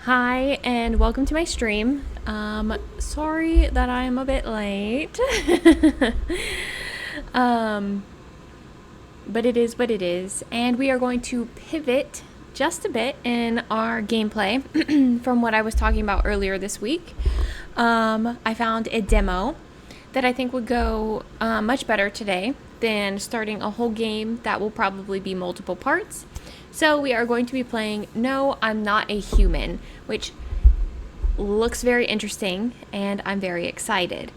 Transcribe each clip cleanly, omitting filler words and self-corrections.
Hi, and welcome to my stream. Sorry that I'm a bit late. But it is what it is. And we are going to pivot just a bit in our gameplay from what I was talking about earlier this week. I found a demo that I think would go much better today than starting a whole game that will probably be multiple parts. So we are going to be playing No, I'm Not a Human, which looks very interesting, and I'm very excited.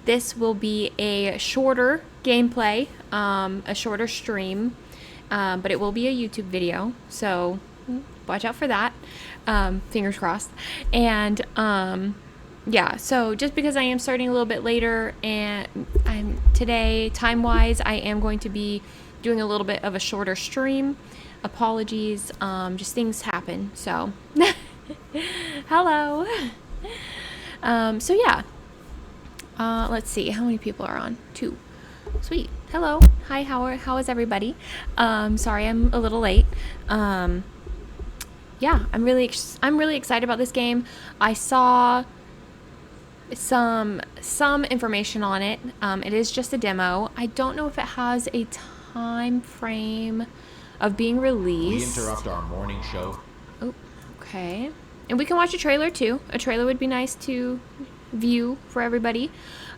This will be a shorter gameplay, a shorter stream, but it will be a YouTube video, so watch out for that. Fingers crossed. And yeah, so just because I am starting a little bit later, and today, time-wise, I am going to be doing a little bit of a shorter stream. Apologies, just things happen, so hello. So yeah, let's see how many people are on. 2. Sweet. Hello. Hi. How is everybody? Sorry I'm a little late. Yeah, I'm really excited about this game. I saw some information on it. It is just a demo. I don't know if it has a time frame of being released. We interrupt our morning show. Oh, okay. And we can watch a trailer too. A trailer would be nice to view for everybody.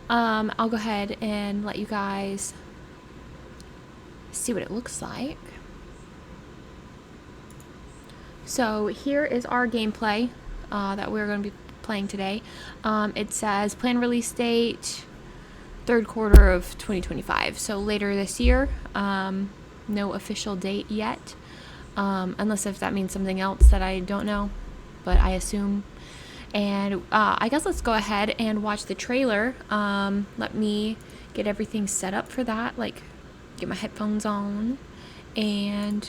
I'll go ahead and let you guys see what it looks like. So here is our gameplay that we're going to be playing today. It says planned release date 3rd quarter of 2025. So later this year. No official date yet, unless if that means something else that I don't know, but I assume. And I guess let's go ahead and watch the trailer. Let me get everything set up for that, like get my headphones on and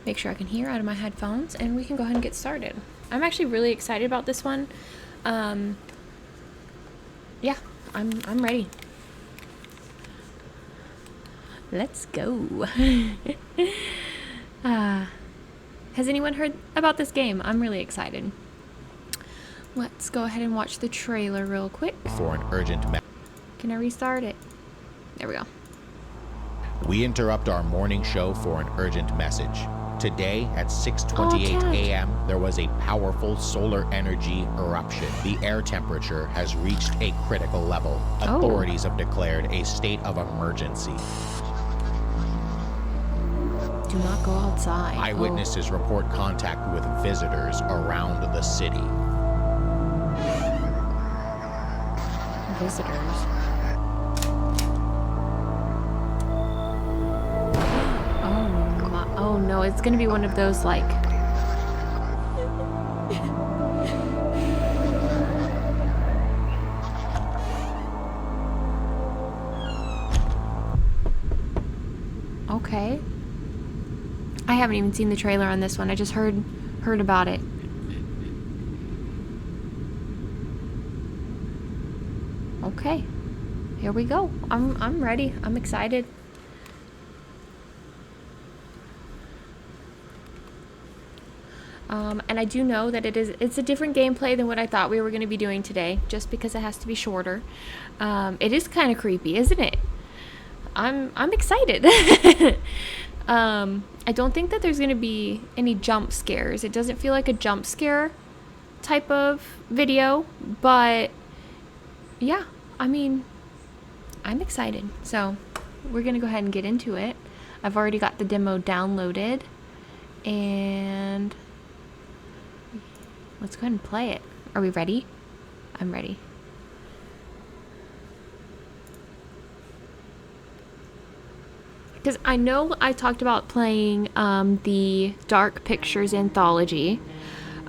make sure I can hear out of my headphones, and we can go ahead and get started. I'm actually really excited about this one. Yeah, I'm ready. Let's go. Has anyone heard about this game? I'm really excited. Let's go ahead and watch the trailer real quick. For an urgent Can I restart it? There we go. We interrupt our morning show for an urgent message. Today at 6:28 a.m. there was a powerful solar energy eruption. The air temperature has reached a critical level. Authorities have declared a state of emergency. Do not go outside. Eyewitnesses report contact with visitors around the city. Visitors. Oh no, it's gonna be one of those like okay. I haven't even seen the trailer on this one. I just heard about it. Okay. Here we go. I'm ready. I'm excited. And I do know that it's a different gameplay than what I thought we were going to be doing today, just because it has to be shorter. It is kind of creepy, isn't it? I'm excited. I don't think that there's going to be any jump scares. It doesn't feel like a jump scare type of video, but yeah, I mean, I'm excited. So we're going to go ahead and get into it. I've already got the demo downloaded, and let's go ahead and play it. Are we ready? I'm ready. Because I know I talked about playing the Dark Pictures anthology,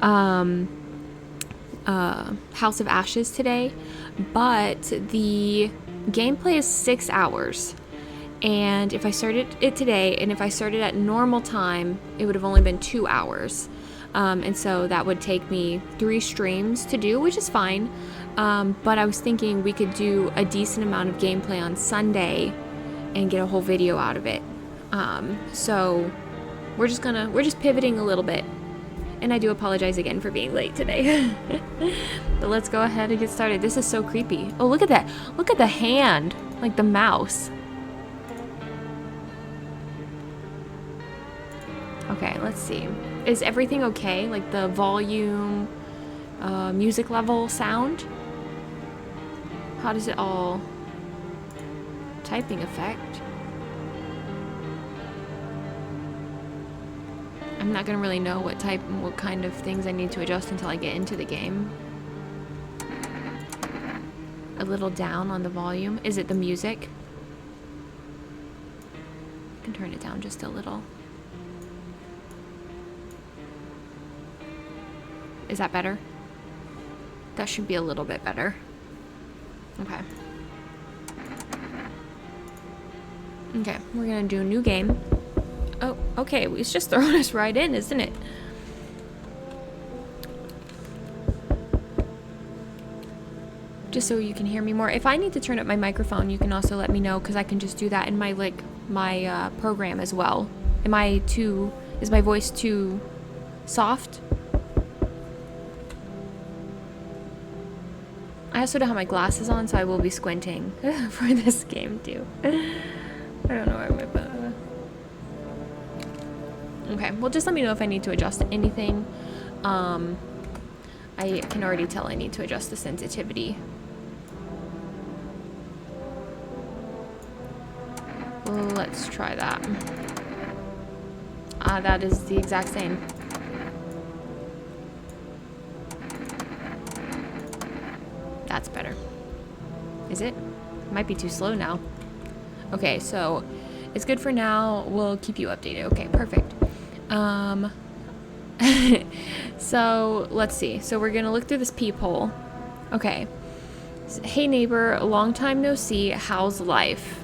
House of Ashes today, but the gameplay is 6 hours. And if I started it today, and if I started at normal time, it would have only been 2 hours. And so that would take me 3 streams to do, which is fine. But I was thinking we could do a decent amount of gameplay on Sunday and get a whole video out of it. So we're just pivoting a little bit. And I do apologize again for being late today. But let's go ahead and get started. This is so creepy. Oh, look at that. Look at the hand, like the mouse. Okay, let's see. Is everything okay? Like the volume, music level, sound? How does it all... Typing effect? I'm not gonna really know what kind of things I need to adjust until I get into the game. A little down on the volume. Is it the music? I can turn it down just a little. Is that better? That should be a little bit better. Okay. Okay, we're gonna do a new game. Oh, okay, it's just throwing us right in, isn't it? Just so you can hear me more. If I need to turn up my microphone, you can also let me know, because I can just do that in my program as well. Is my voice too soft? I also don't have my glasses on, so I will be squinting for this game too. I don't know where I'm at. Okay, well, just let me know if I need to adjust anything. I can already tell I need to adjust the sensitivity. Let's try that. That is the exact same. That's better. Is it? Might be too slow now. Okay, so it's good for now. We'll keep you updated. Okay, perfect. So let's see. So we're gonna look through this peephole. Okay. Hey neighbor, long time no see. How's life?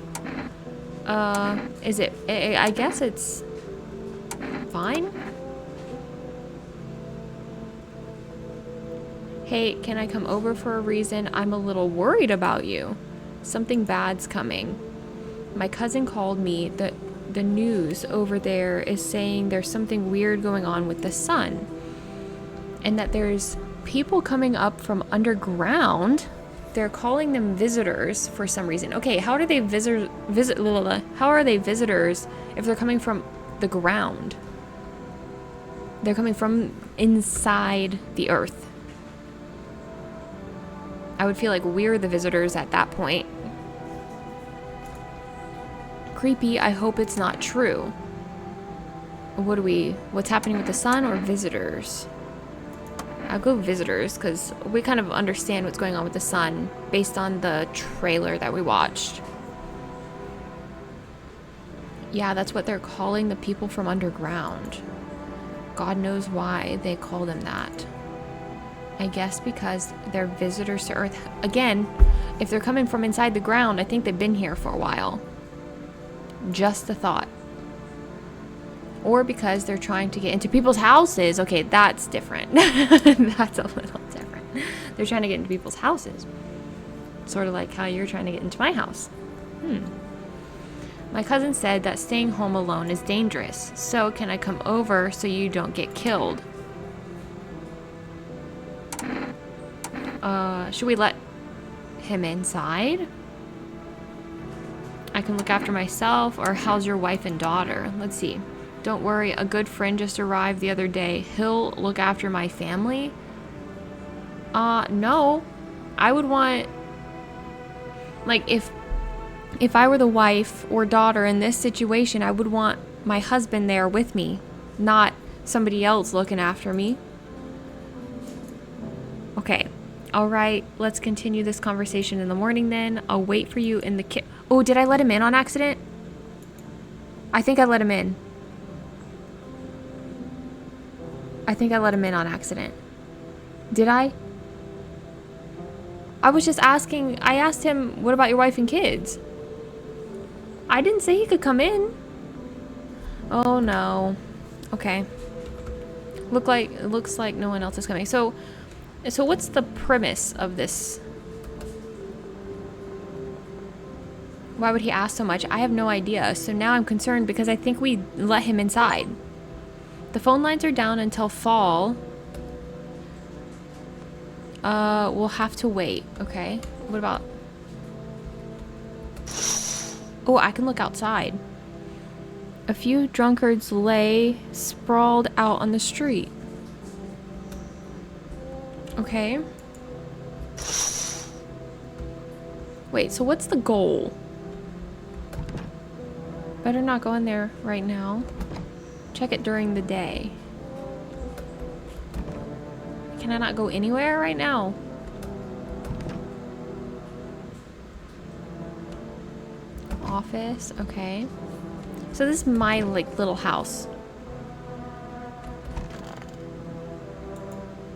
Is it? I guess it's fine. Hey, can I come over for a reason? I'm a little worried about you. Something bad's coming. My cousin called me. The news over there is saying there's something weird going on with the sun. And that there's people coming up from underground. They're calling them visitors for some reason. Okay, how do they how are they visitors if they're coming from the ground? They're coming from inside the earth. I would feel like we're the visitors at that point. Creepy. I hope it's not true. What's happening with the sun or visitors? I'll go visitors because we kind of understand what's going on with the sun based on the trailer that we watched. Yeah, that's what they're calling the people from underground. God knows why they call them that. I guess because they're visitors to Earth. Again, if they're coming from inside the ground, I think they've been here for a while. Just a thought. Or because they're trying to get into people's houses. Okay, that's different. That's a little different. They're trying to get into people's houses. Sort of like how you're trying to get into my house. My cousin said that staying home alone is dangerous. So can I come over so you don't get killed? Should we let him inside? I can look after myself, or how's your wife and daughter? Let's see. Don't worry, a good friend just arrived the other day. He'll look after my family? No. I would want, like, if I were the wife or daughter in this situation, I would want my husband there with me, not somebody else looking after me. Okay. All right, let's continue this conversation in the morning then. I'll wait for you in the Oh, did I let him in on accident? I think I let him in. I think I let him in on accident. Did I? I was just asking. I asked him, what about your wife and kids? I didn't say he could come in. Oh, no. Okay. It looks like no one else is coming. So what's the premise of this? Why would he ask so much? I have no idea. So now I'm concerned because I think we let him inside. The phone lines are down until fall. We'll have to wait. Okay. What about... Oh, I can look outside. A few drunkards lay sprawled out on the street. Okay. Wait, so what's the goal? Better not go in there right now. Check it during the day. Can I not go anywhere right now? Office, okay. So this is my like little house.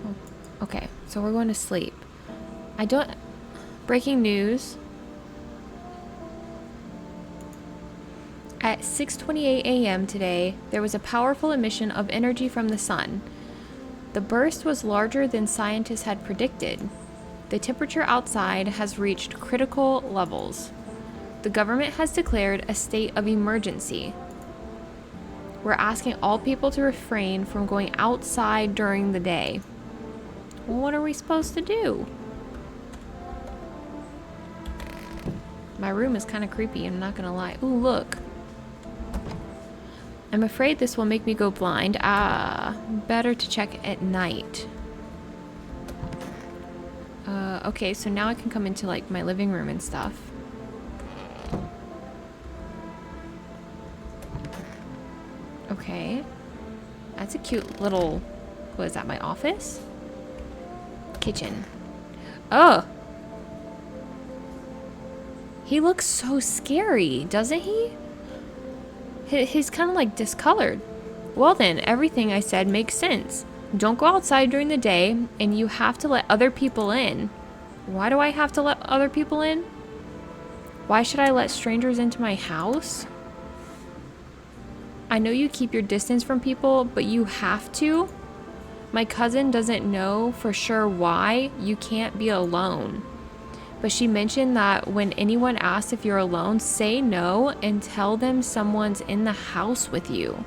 Oh, okay, so we're going to sleep. Breaking news. At 6:28 a.m. today, there was a powerful emission of energy from the sun. The burst was larger than scientists had predicted. The temperature outside has reached critical levels. The government has declared a state of emergency. We're asking all people to refrain from going outside during the day. Well, what are we supposed to do? My room is kind of creepy, I'm not gonna lie. Ooh, look. I'm afraid this will make me go blind. Better to check at night. Okay, so now I can come into like my living room and stuff. Okay. That's a cute little... What is that, my office? Kitchen. Oh! He looks so scary, doesn't he? He's kind of like discolored. Well then, everything I said makes sense. Don't go outside during the day, and you have to let other people in. Why do I have to let other people in? Why should I let strangers into my house? I know you keep your distance from people, but you have to. My cousin doesn't know for sure why you can't be alone. But she mentioned that when anyone asks if you're alone, say no and tell them someone's in the house with you.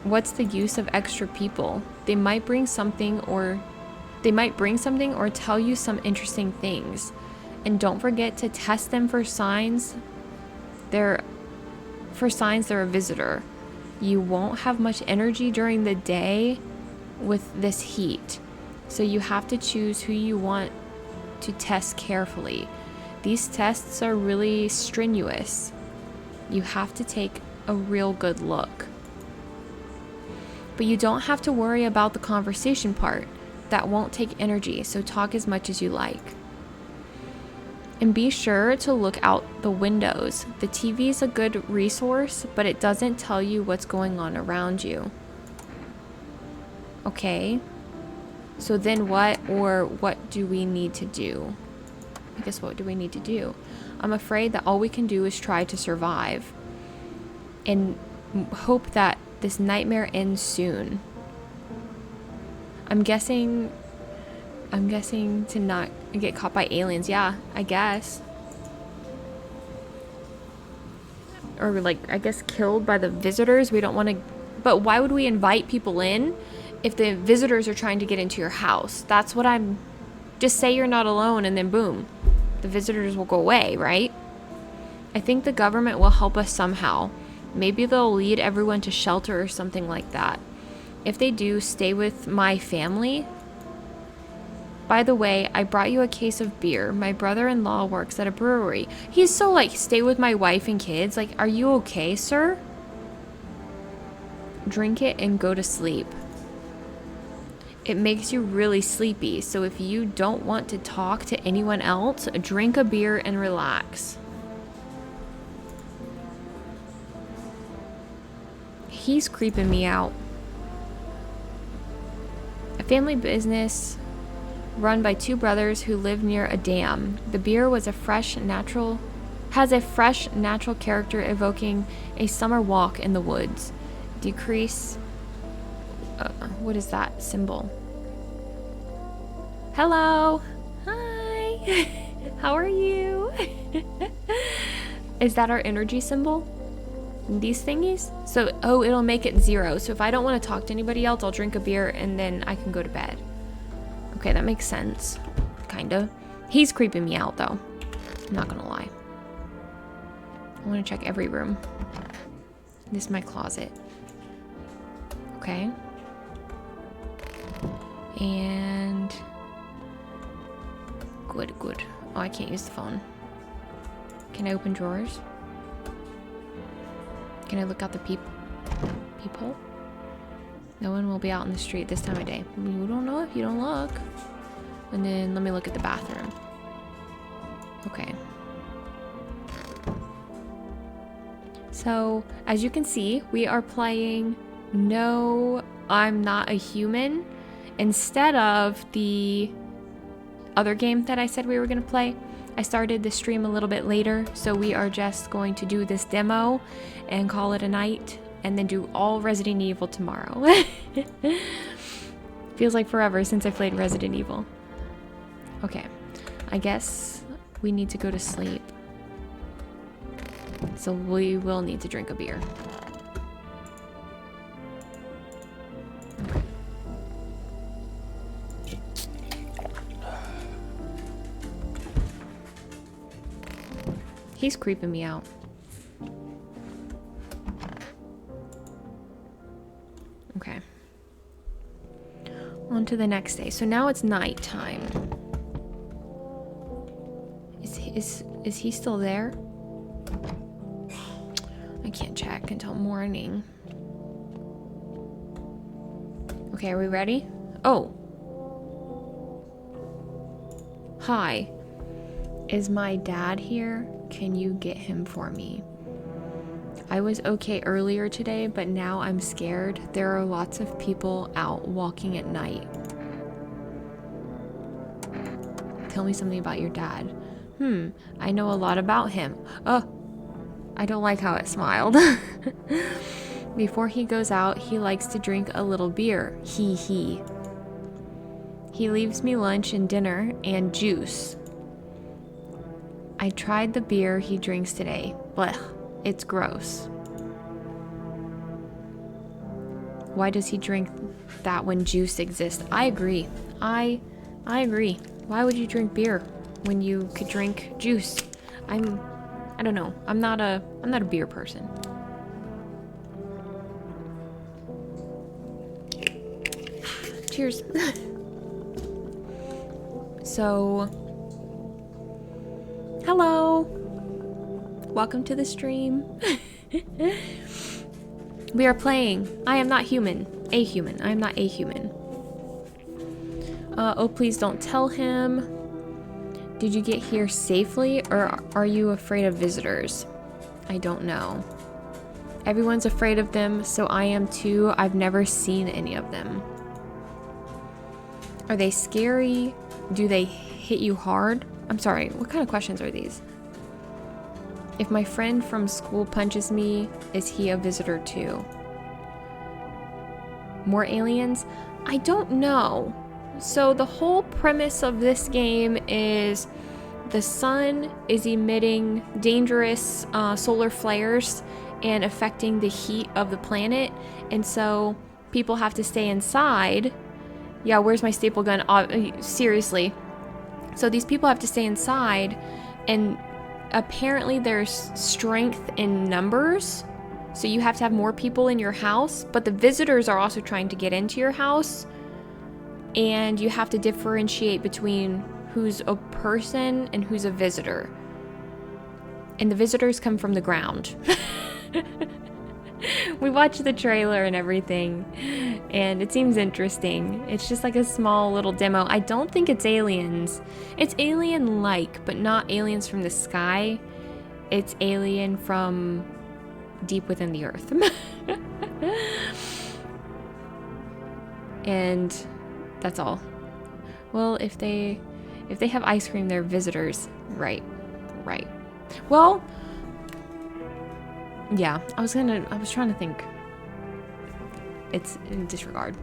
What's the use of extra people? They might bring something or tell you some interesting things. And don't forget to test them for signs they're a visitor. You won't have much energy during the day with this heat. So you have to choose who you want to test carefully. These tests are really strenuous. You have to take a real good look. But you don't have to worry about the conversation part. That won't take energy, so talk as much as you like. And be sure to look out the windows. The TV is a good resource, but it doesn't tell you what's going on around you. Okay. So then what do we need to do? I guess what do we need to do? I'm afraid that all we can do is try to survive and hope that this nightmare ends soon. I'm guessing to not get caught by aliens. Yeah, I guess. Or like, I guess killed by the visitors. We don't want to, but why would we invite people in if the visitors are trying to get into your house? That's what just say you're not alone and then boom, the visitors will go away, right? I think the government will help us somehow. Maybe they'll lead everyone to shelter or something like that. If they do, stay with my family. By the way, I brought you a case of beer. My brother-in-law works at a brewery. He's so like, stay with my wife and kids. Like, are you okay, sir? Drink it and go to sleep. It makes you really sleepy, so if you don't want to talk to anyone else, drink a beer and relax. He's creeping me out. A family business run by two brothers who live near a dam. The beer has a fresh natural character evoking a summer walk in the woods. Decrease. What is that symbol? Hello. Hi. How are you? Is that our energy symbol? these thingies. So, oh, it'll make it 0. So if I don't want to talk to anybody else, I'll drink a beer and then I can go to bed. Okay, that makes sense. Kind of. He's creeping me out, though. I'm not gonna lie. I want to check every room. This is my closet. Okay. And... Good. Oh, I can't use the phone. Can I open drawers? Can I look out the peephole? No one will be out in the street this time of day. You don't know if you don't look. And then let me look at the bathroom. Okay. So, as you can see, we are playing No, I'm Not a Human instead of the other game that I said we were going to play. I started the stream a little bit later, so we are just going to do this demo and call it a night and then do all Resident Evil tomorrow. Feels like forever since I played Resident Evil. Okay, I guess we need to go to sleep. So we will need to drink a beer. Okay. He's creeping me out. Okay. On to the next day. So now it's nighttime. Is he still there? I can't check until morning. Okay, are we ready? Oh. Hi. Is my dad here? Can you get him for me? I was okay earlier today, but now I'm scared. There are lots of people out walking at night. Tell me something about your dad. I know a lot about him. Oh, I don't like how it smiled. Before he goes out, he likes to drink a little beer. He leaves me lunch and dinner and juice. I tried the beer he drinks today. Blech, it's gross. Why does he drink that when juice exists? I agree. I agree. Why would you drink beer when you could drink juice? I don't know. I'm not a beer person. Cheers. So, hello. Welcome to the stream. We are playing I Am Not Human. A human. I am not a human. Oh, please don't tell him. Did you get here safely, or are you afraid of visitors? I don't know. Everyone's afraid of them, so I am too. I've never seen any of them. Are they scary? Do they hit you hard? I'm sorry, what kind of questions are these? If my friend from school punches me, is he a visitor too? More aliens? I don't know. So the whole premise of this game is the sun is emitting dangerous solar flares and affecting the heat of the planet, and so people have to stay inside. Yeah, where's my staple gun? Seriously. So these people have to stay inside, and apparently there's strength in numbers, so you have to have more people in your house, but the visitors are also trying to get into your house. And you have to differentiate between who's a person and who's a visitor. And the visitors come from the ground. We watched the trailer and everything, and it seems interesting. It's just like a small little demo. I don't think it's aliens. It's alien-like, but not aliens from the sky. It's alien from deep within the earth. And that's all. Well, if they have ice cream, they're visitors. Right. Well, yeah, I was trying to think. It's in disregard.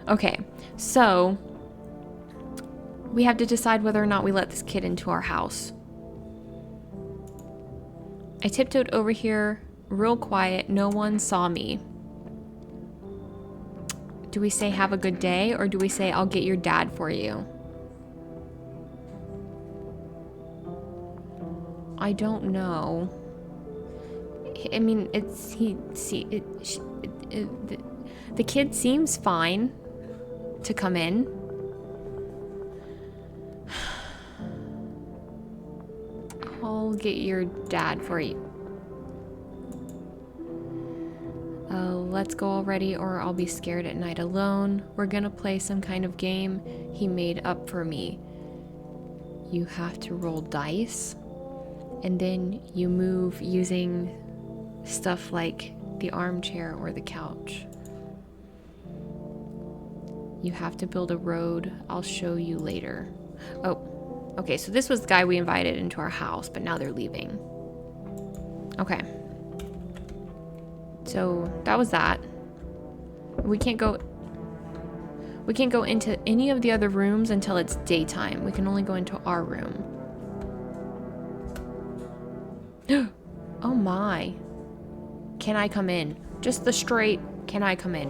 Okay, so we have to decide whether or not we let this kid into our house. I tiptoed over here real quiet. No one saw me. Do we say have a good day, or do we say I'll get your dad for you? I don't know. I mean, the kid seems fine to come in. I'll get your dad for you. Let's go already, or I'll be scared at night alone. We're gonna play some kind of game he made up for me. You have to roll dice, and then you move using stuff like the armchair or the couch. You have to build a road. I'll show you later. Oh, okay, so this was the guy we invited into our house, but now they're leaving. Okay. So that was that. We can't go into any of the other rooms until it's daytime. We can only go into our room. Oh my. Can I come in? Just the straight, can I come in?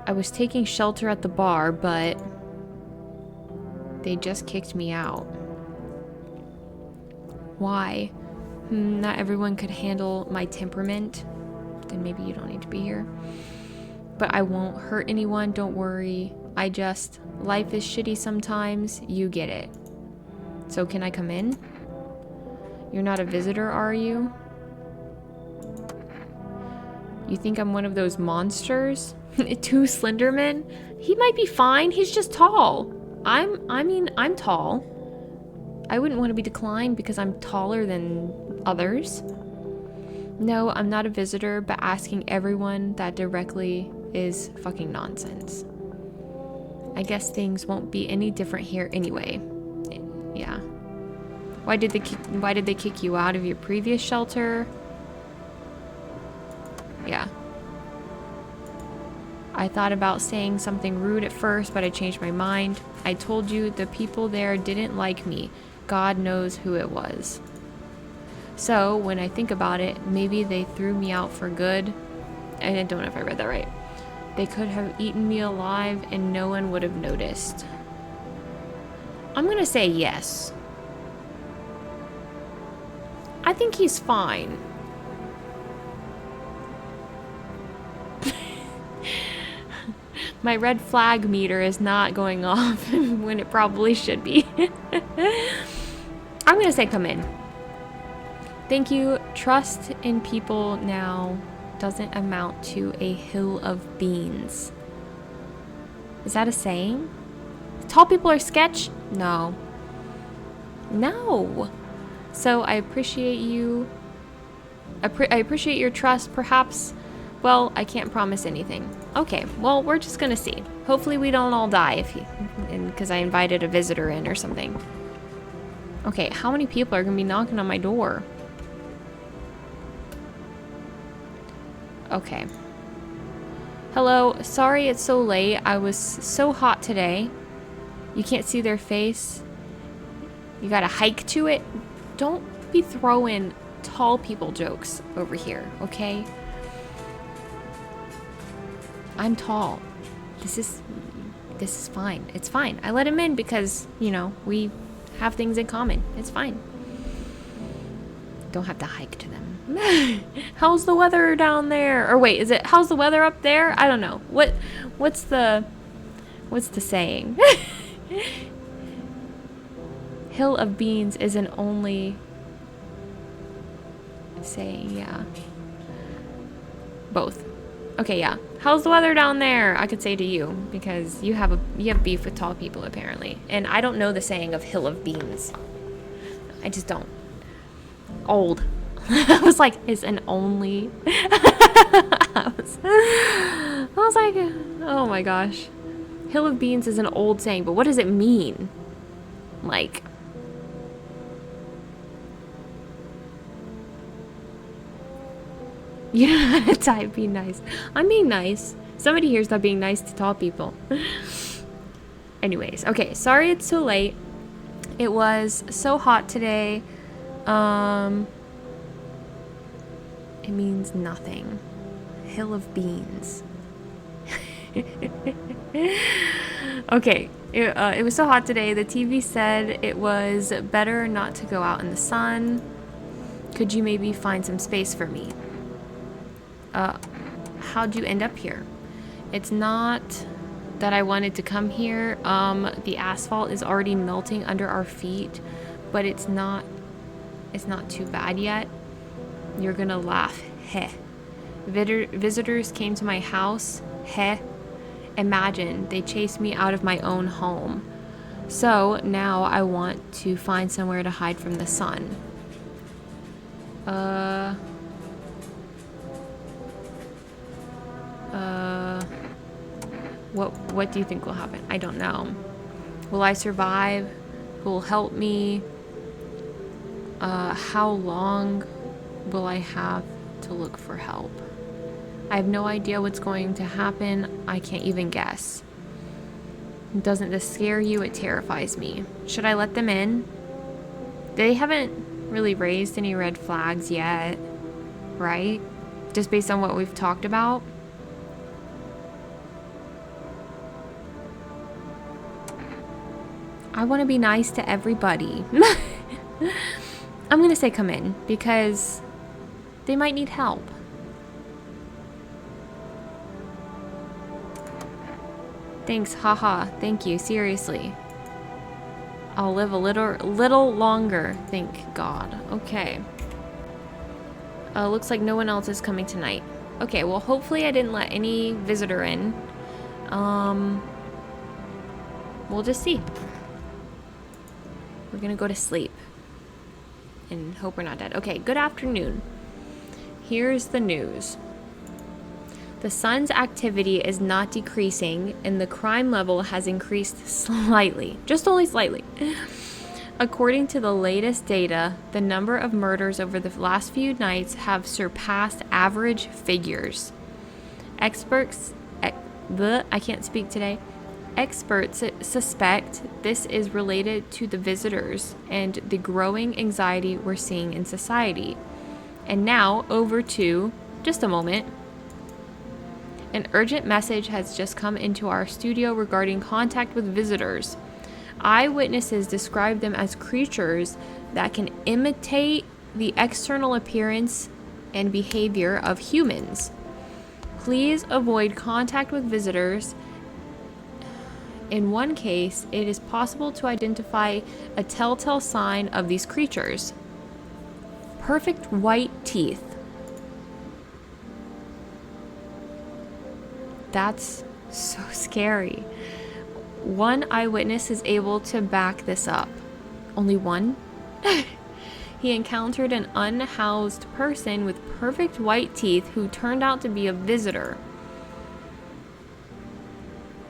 I was taking shelter at the bar, but they just kicked me out. Why? Not everyone could handle my temperament. Then maybe you don't need to be here. But I won't hurt anyone, don't worry. Life is shitty sometimes, you get it. So can I come in? You're not a visitor, are you? You think I'm one of those monsters? 2 Slendermen? He might be fine, he's just tall. I'm tall. I wouldn't want to be declined because I'm taller than others. No, I'm not a visitor, but asking everyone that directly is fucking nonsense. I guess things won't be any different here anyway. Yeah. Why did they kick you out of your previous shelter? Yeah. I thought about saying something rude at first, but I changed my mind. I told you the people there didn't like me. God knows who it was. So, when I think about it, maybe they threw me out for good. I don't know if I read that right. They could have eaten me alive and no one would have noticed. I'm gonna say yes. I think he's fine. My red flag meter is not going off when it probably should be. I'm gonna say come in. Thank you. Trust in people now doesn't amount to a hill of beans. Is that a saying? Tall people are sketch? No. No. So I appreciate you. I appreciate your trust. Perhaps, well, I can't promise anything. Okay, well, we're just gonna see. Hopefully we don't all die because I invited a visitor in or something. Okay, how many people are gonna be knocking on my door? Okay. Hello, sorry it's so late. I was so hot today. You can't see their face. You gotta hike to it. Don't be throwing tall people jokes over here, okay? I'm tall. This is fine. It's fine. I let him in because, you know, we have things in common. It's fine. Don't have to hike to them. How's the weather down there? Or wait, is it how's the weather up there? I don't know. What's the saying? Hill of beans isn't only saying, yeah. Both. Okay, yeah. How's the weather down there? I could say to you because you have beef with tall people apparently. And I don't know the saying of hill of beans. I just don't. Old. I was like, is an only. I was like, oh my gosh. Hill of beans is an old saying, but what does it mean? Like, you know how to type be nice. I'm being nice. Somebody here's not being nice to tall people. Anyways, okay, sorry it's so late. It was so hot today. It means nothing. Hill of beans. Okay, it was so hot today. The TV said it was better not to go out in the sun. Could you maybe find some space for me? How'd you end up here? It's not that I wanted to come here. The asphalt is already melting under our feet, but it's not too bad yet. You're gonna laugh. Heh. Visitors came to my house. Heh. Imagine they chased me out of my own home. So now I want to find somewhere to hide from the sun. What do you think will happen? I don't know. Will I survive? Who will help me? How long will I have to look for help? I have no idea what's going to happen. I can't even guess. Doesn't this scare you? It terrifies me. Should I let them in? They haven't really raised any red flags yet, right? Just based on what we've talked about. I want to be nice to everybody. I'm going to say come in because they might need help. Thanks, haha. Thank you, seriously. I'll live a little longer, thank God. Okay. Looks like no one else is coming tonight. Okay, well, hopefully I didn't let any visitor in. We'll just see. We're gonna go to sleep and hope we're not dead. Okay, good afternoon. Here's the news. The sun's activity is not decreasing and the crime level has increased slightly, just only slightly. According to the latest data, the number of murders over the last few nights have surpassed average figures. Experts suspect this is related to the visitors and the growing anxiety we're seeing in society. And now, over to, just a moment. An urgent message has just come into our studio regarding contact with visitors. Eyewitnesses describe them as creatures that can imitate the external appearance and behavior of humans. Please avoid contact with visitors. In one case, it is possible to identify a telltale sign of these creatures. Perfect white teeth. That's so scary. One eyewitness is able to back this up. Only one? He encountered an unhoused person with perfect white teeth who turned out to be a visitor.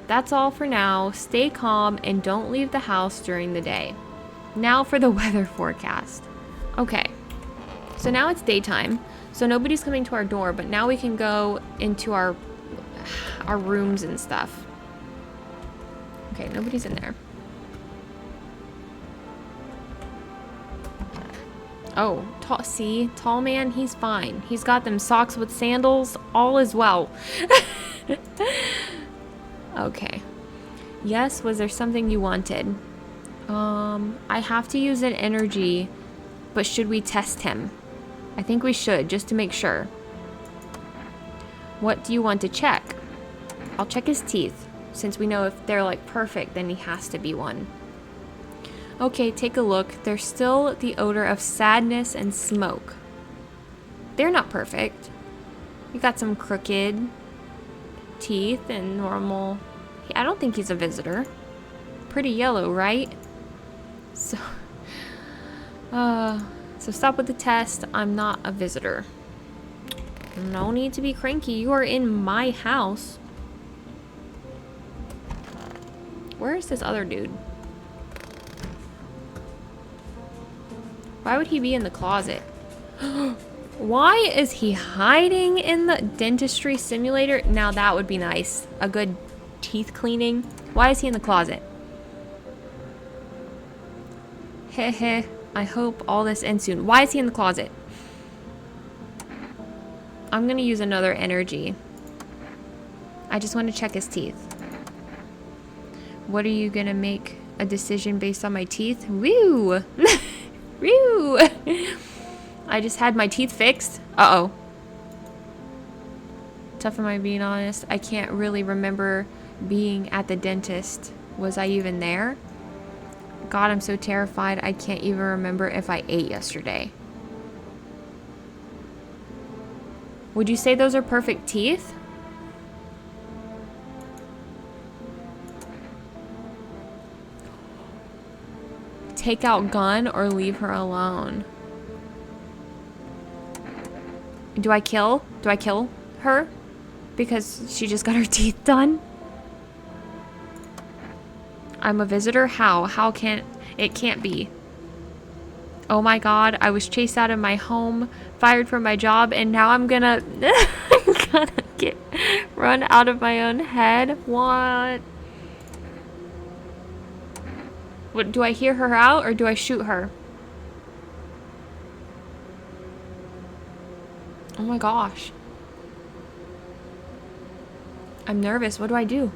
That's all for now. Stay calm and don't leave the house during the day. Now for the weather forecast. Okay, so now it's daytime, so nobody's coming to our door, but now we can go into our rooms and stuff. Okay, nobody's in there. Oh, tall man, he's fine. He's got them socks with sandals, all is well. Okay. Yes, was there something you wanted? I have to use an energy, but should we test him? I think we should, just to make sure. What do you want to check? I'll check his teeth. Since we know if they're like perfect, then he has to be one. Okay, take a look. There's still the odor of sadness and smoke. They're not perfect. You got some crooked teeth and normal. I don't think he's a visitor. Pretty yellow, right? So stop with the test. I'm not a visitor. No need to be cranky. You are in my house. Where is this other dude? Why would he be in the closet? Why is he hiding in the dentistry simulator? Now that would be nice. A good teeth cleaning. Why is he in the closet? Heh heh. I hope all this ends soon. Why is he in the closet? I'm gonna use another energy. I just want to check his teeth. What are you gonna make a decision based on my teeth? Woo! Woo! I just had my teeth fixed. Uh-oh. Tough, am I being honest? I can't really remember being at the dentist. Was I even there? God, I'm so terrified. I can't even remember if I ate yesterday. Would you say those are perfect teeth? Take out gun or leave her alone? Do I kill? Do I kill her? Because she just got her teeth done? I'm a visitor? How? How can't... It can't be. Oh my god, I was chased out of my home, fired from my job, and now I'm gonna... I'm gonna get run out of my own head? What? What, do I hear her out or do I shoot her? Oh my gosh. I'm nervous. What do I do?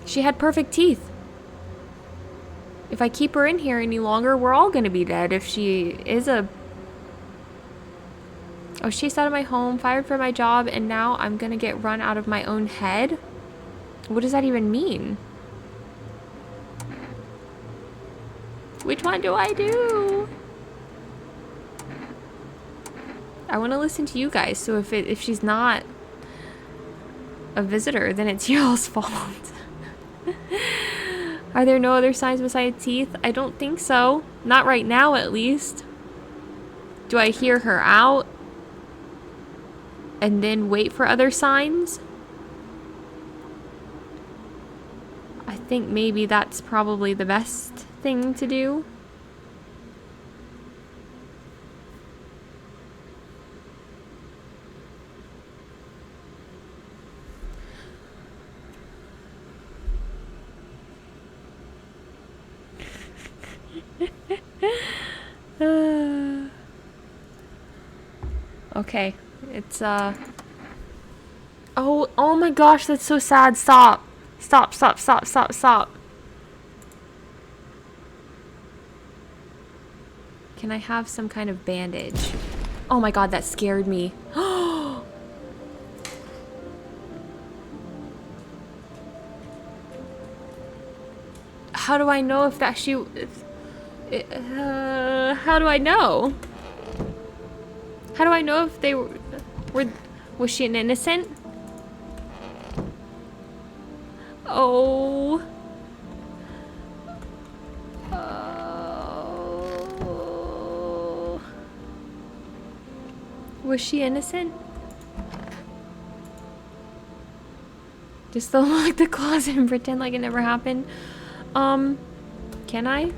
She had perfect teeth. If I keep her in here any longer, we're all gonna be dead. If she is a... I was chased out of my home, fired from my job, and now I'm gonna get run out of my own head? What does that even mean? Which one do I do? I want to listen to you guys, so if she's not a visitor, then it's y'all's fault. Are there no other signs besides teeth? I don't think so. Not right now, at least. Do I hear her out? And then wait for other signs? I think maybe that's probably the best thing to do. Okay, it's oh my gosh, that's so sad. Stop. Stop, stop, stop, stop, stop. Can I have some kind of bandage? Oh my god, that scared me. How do I know if that how do I know? How do I know if they were was she an innocent? Oh. Oh. Was she innocent? Just throw like the closet and pretend like it never happened. Can I?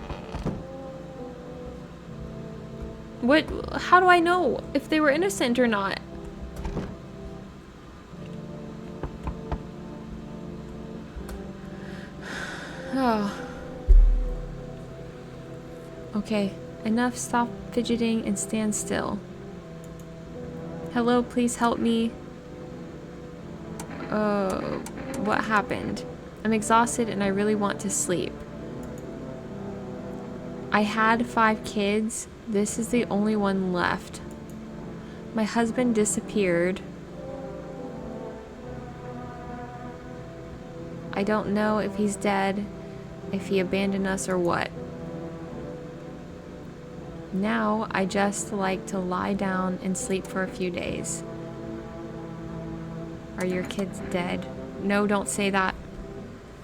What? How do I know if they were innocent or not? Oh. Okay, enough. Stop fidgeting and stand still. Hello, please help me. What happened? I'm exhausted and I really want to sleep. I had 5 kids. This is the only one left. My husband disappeared. I don't know if he's dead, if he abandoned us or what. Now I just like to lie down and sleep for a few days. Are your kids dead? No, don't say that.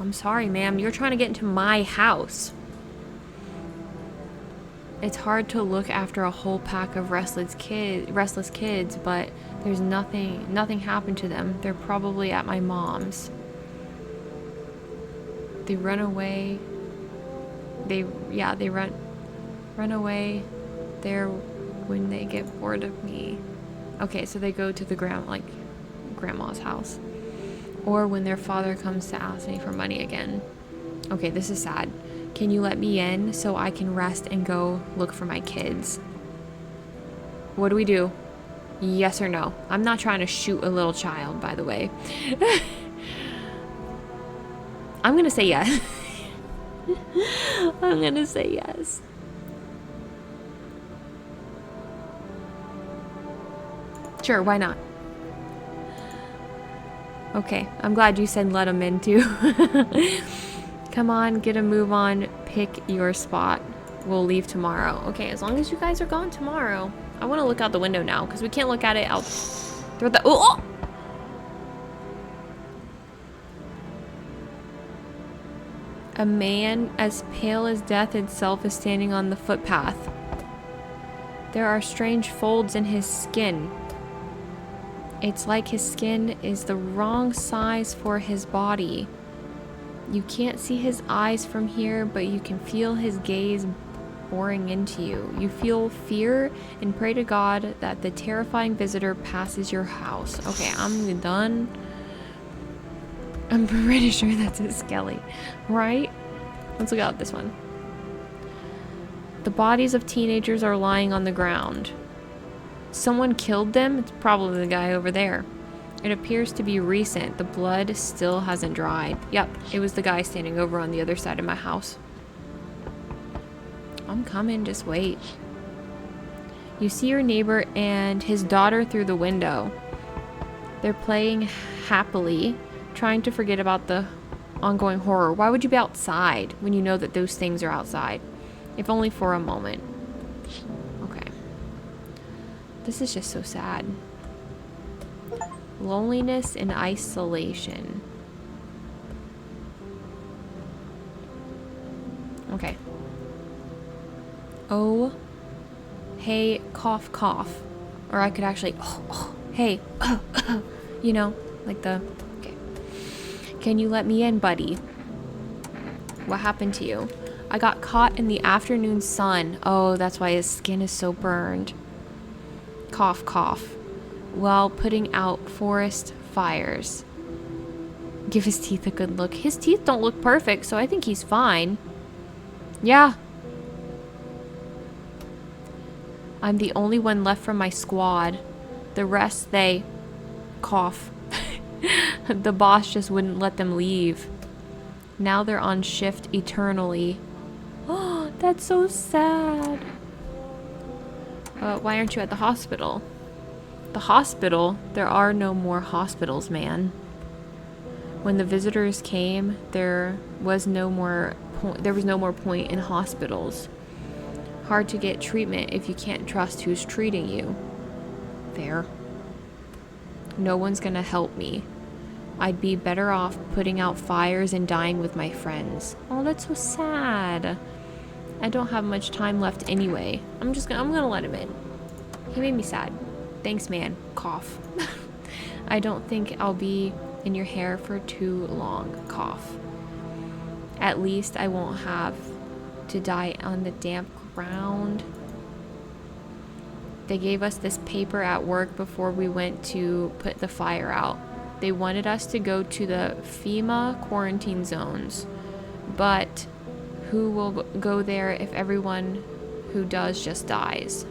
I'm sorry, ma'am. You're trying to get into my house. It's hard to look after a whole pack of restless kids, but there's nothing happened to them. They're probably at my mom's. They run away. They run away there when they get bored of me. Okay, so they go to the grandma's house. Or when their father comes to ask me for money again. Okay, this is sad. Can you let me in so I can rest and go look for my kids? What do we do? Yes or no? I'm not trying to shoot a little child, by the way. I'm going to say yes. I'm going to say yes. Sure, why not? Okay, I'm glad you said let him in too. Come on, get a move on. Pick your spot. We'll leave tomorrow. Okay, as long as you guys are gone tomorrow. I want to look out the window now because we can't look at it out through the... Oh! A man as pale as death itself is standing on the footpath. There are strange folds in his skin. It's like his skin is the wrong size for his body. You can't see his eyes from here, but you can feel his gaze boring into you. You feel fear and pray to God that the terrifying visitor passes your house. Okay, I'm done. I'm pretty sure that's a skelly, right? Let's look out this one. The bodies of teenagers are lying on the ground. Someone killed them? It's probably the guy over there. It appears to be recent. The blood still hasn't dried. Yep, it was the guy standing over on the other side of my house. I'm coming, just wait. You see your neighbor and his daughter through the window. They're playing happily, trying to forget about the ongoing horror. Why would you be outside when you know that those things are outside? If only for a moment. Okay. This is just so sad. Loneliness and isolation. Okay. Oh, hey, cough, cough. Or I could actually, hey, you know, like the, okay. Can you let me in, buddy? What happened to you? I got caught in the afternoon sun. Oh, that's why his skin is so burned. Cough, cough. While putting out forest fires. Give his teeth a good look. His teeth don't look perfect, so I think he's fine. Yeah. I'm the only one left from my squad. The rest, they cough. The boss just wouldn't let them leave. Now they're on shift eternally. Oh, that's so sad. Why aren't you at the hospital? The hospital? There are no more hospitals, man. When the visitors came, there was no more point in hospitals. Hard to get treatment if you can't trust who's treating you. Fair. No one's gonna help me. I'd be better off putting out fires and dying with my friends. Oh, that's so sad. I don't have much time left anyway. I'm gonna let him in. He made me sad. Thanks, man. Cough. I don't think I'll be in your hair for too long. Cough. At least I won't have to die on the damp ground. They gave us this paper at work before we went to put the fire out. They wanted us to go to the FEMA quarantine zones. But who will go there if everyone who does just dies?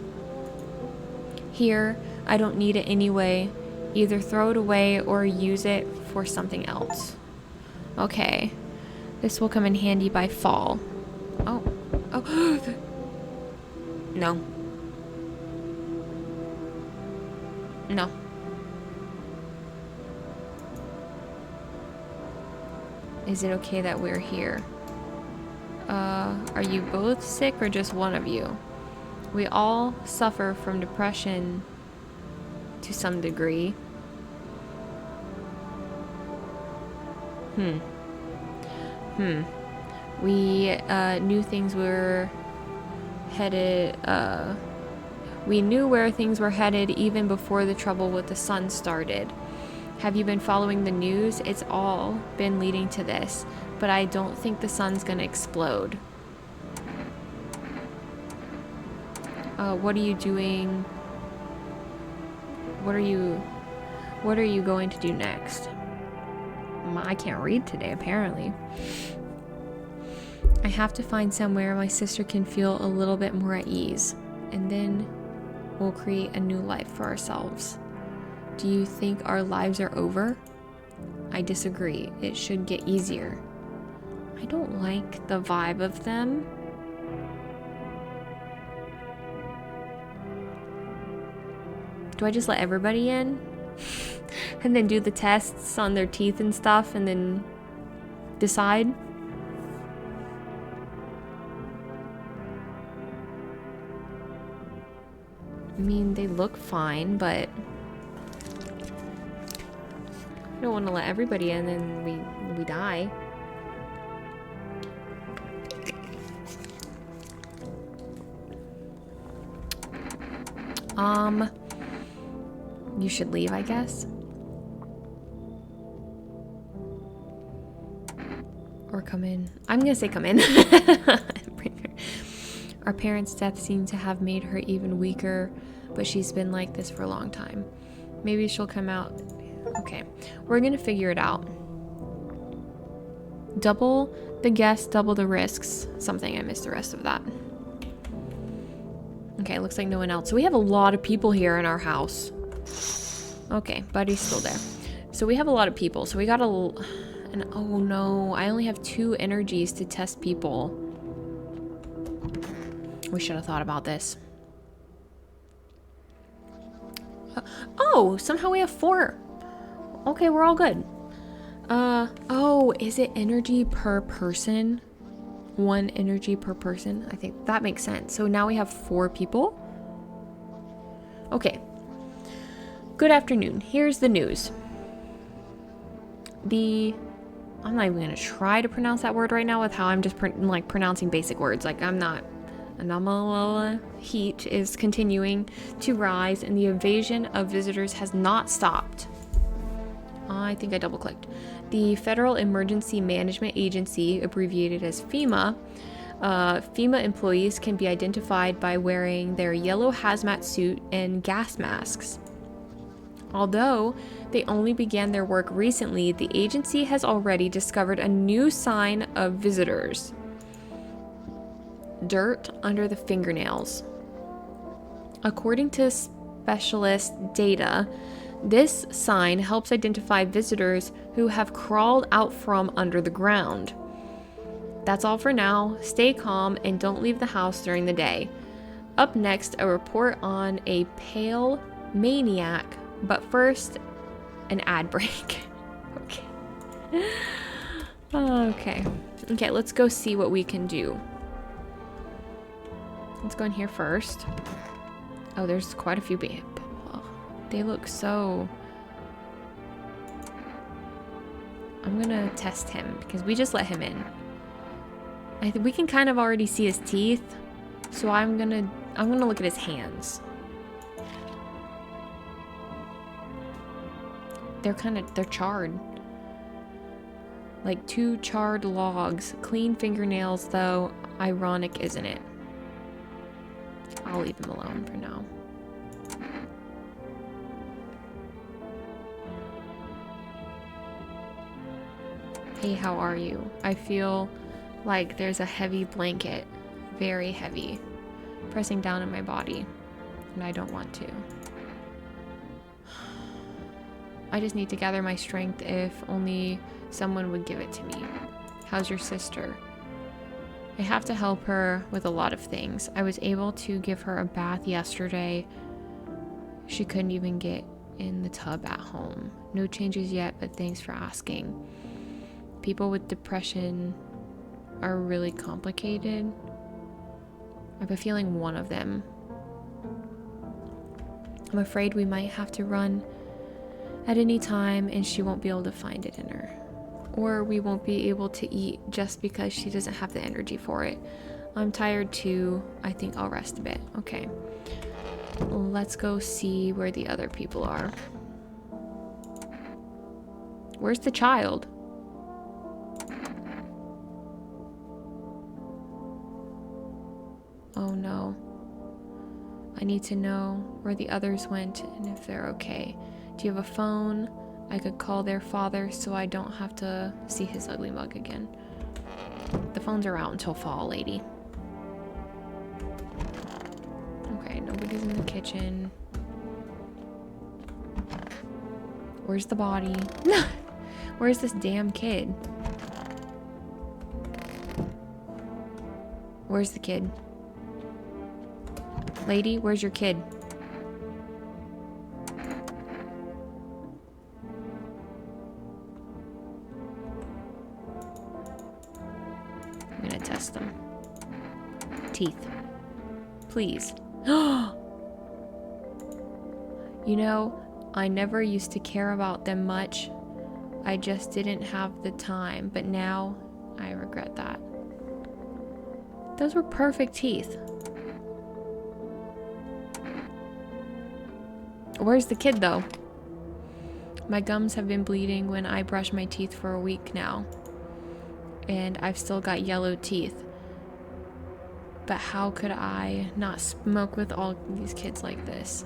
Here, I don't need it anyway. Either throw it away or use it for something else. Okay. This will come in handy by fall. Oh. Oh. No. No. Is it okay that we're here? Are you both sick or just one of you? We all suffer from depression to some degree. We knew things were headed, we knew where things were headed even before the trouble with the sun started. Have you been following the news? It's all been leading to this, but I don't think the sun's gonna explode. What are you doing? What are you going to do next? I can't read today, apparently. I have to find somewhere my sister can feel a little bit more at ease, and then we'll create a new life for ourselves. Do you think our lives are over? I disagree. It should get easier. I don't like the vibe of them. Do I just let everybody in? And then do the tests on their teeth and stuff and then decide? I mean, they look fine, but I don't want to let everybody in and we die. You should leave, I guess. Or come in. I'm gonna say come in. Our parents' death seemed to have made her even weaker, but she's been like this for a long time. Maybe she'll come out. Okay, we're gonna figure it out. Double the guests, double the risks. Something, I missed the rest of that. Okay, looks like no one else. So we have a lot of people here in our house. Okay, Buddy's still there. So we have a lot of people. So we got and oh no, I only have 2 energies to test people. We should have thought about this. Oh, somehow we have 4. Okay, we're all good. Oh, is it energy per person? 1 energy per person? I think that makes sense. So now we have 4 people. Okay. Good afternoon. Here's the news. I'm not even going to try to pronounce that word right now with how I'm just pronouncing basic words. Like I'm not. Anomalous heat is continuing to rise and the invasion of visitors has not stopped. I think I double clicked. The Federal Emergency Management Agency, abbreviated as FEMA, FEMA employees can be identified by wearing their yellow hazmat suit and gas masks. Although they only began their work recently, the agency has already discovered a new sign of visitors. Dirt under the fingernails. According to specialist data, this sign helps identify visitors who have crawled out from under the ground. That's all for now. Stay calm and don't leave the house during the day. Up next, a report on a pale maniac, but first, an ad break. Okay, let's go see what we can do. Let's go in here first. Oh, there's quite a few people. They look so... I'm gonna test him because we just let him in. I think we can kind of already see his teeth, so I'm gonna look at his hands. They're charred. Like 2 charred logs. Clean fingernails though. Ironic, isn't it? I'll leave him alone for now. Hey, how are you? I feel like there's a heavy blanket, very heavy, pressing down on my body, and I don't want to. I just need to gather my strength if only someone would give it to me. How's your sister? I have to help her with a lot of things. I was able to give her a bath yesterday. She couldn't even get in the tub at home. No changes yet, but thanks for asking. People with depression are really complicated. I have a feeling one of them. I'm afraid we might have to run at any time and she won't be able to find it in her. Or we won't be able to eat just because she doesn't have the energy for it. I'm tired too. I think I'll rest a bit. Okay. Let's go see where the other people are. Where's the child? Oh no. I need to know where the others went and if they're okay. Do you have a phone? I could call their father so I don't have to see his ugly mug again. The phones are out until fall, lady. Okay, nobody's in the kitchen. Where's the body? Where's this damn kid? Where's the kid? Lady, where's your kid? I'm gonna test them. Teeth. Please. You know, I never used to care about them much. I just didn't have the time, but now I regret that. Those were perfect teeth. Where's the kid, though? My gums have been bleeding when I brush my teeth for a week now. And I've still got yellow teeth. But how could I not smoke with all these kids like this?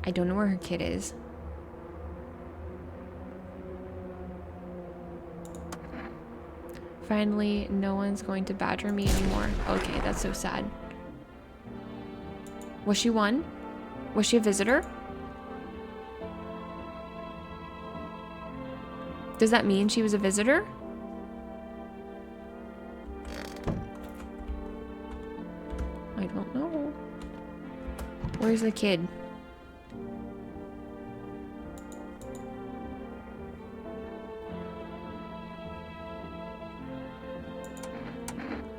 I don't know where her kid is. Finally, no one's going to badger me anymore. Okay, that's so sad. Was she one? Was she a visitor? Does that mean she was a visitor? I don't know. Where's the kid?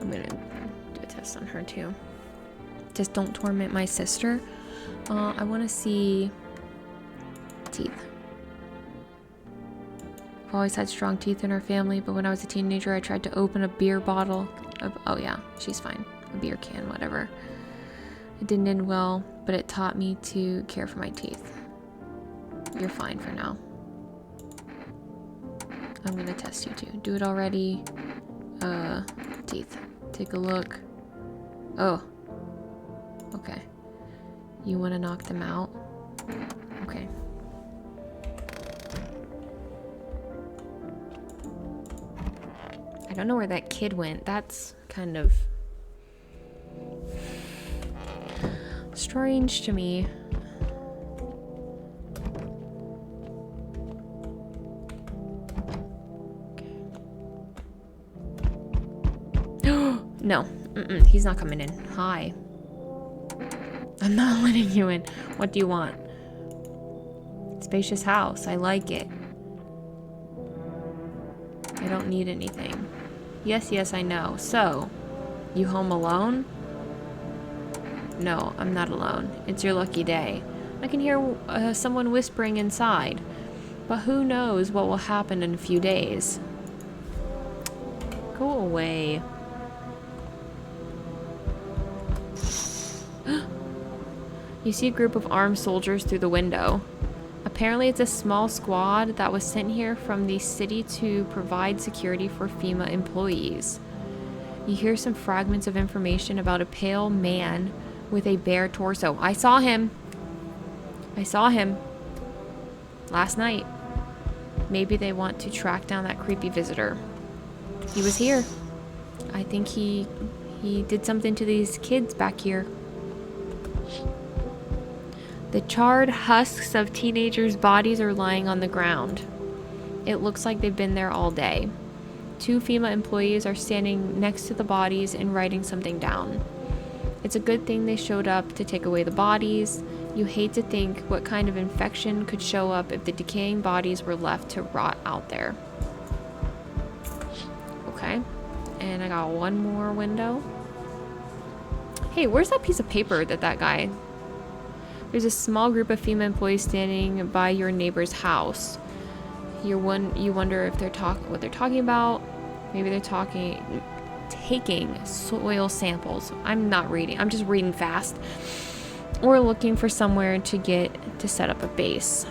I'm gonna do a test on her too. Just don't torment my sister. I want to see teeth. I've always had strong teeth in our family, but when I was a teenager, I tried to open a beer bottle. Oh yeah, she's fine. A beer can, whatever. It didn't end well, but it taught me to care for my teeth. You're fine for now. I'm gonna test you too. Do it already. Teeth. Take a look. Oh. Okay. You want to knock them out? Okay. I don't know where that kid went. That's kind of strange to me. No. He's not coming in. Hi. I'm not letting you in. What do you want? Spacious house. I like it. I don't need anything. Yes, I know. So, you home alone? No, I'm not alone. It's your lucky day. I can hear someone whispering inside. But who knows what will happen in a few days. Go away. You see a group of armed soldiers through the window. Apparently it's a small squad that was sent here from the city to provide security for FEMA employees. You hear some fragments of information about a pale man with a bare torso. I saw him. Last night. Maybe they want to track down that creepy visitor. He was here. I think he did something to these kids back here. The charred husks of teenagers' bodies are lying on the ground. It looks like they've been there all day. 2 FEMA employees are standing next to the bodies and writing something down. It's a good thing they showed up to take away the bodies. You hate to think what kind of infection could show up if the decaying bodies were left to rot out there. Okay, and I got one more window. Hey, where's that piece of paper that guy... There's a small group of FEMA employees standing by your neighbor's house. You wonder if what they're talking about. Maybe they're taking soil samples. I'm not reading. I'm just reading fast. Or looking for somewhere to set up a base.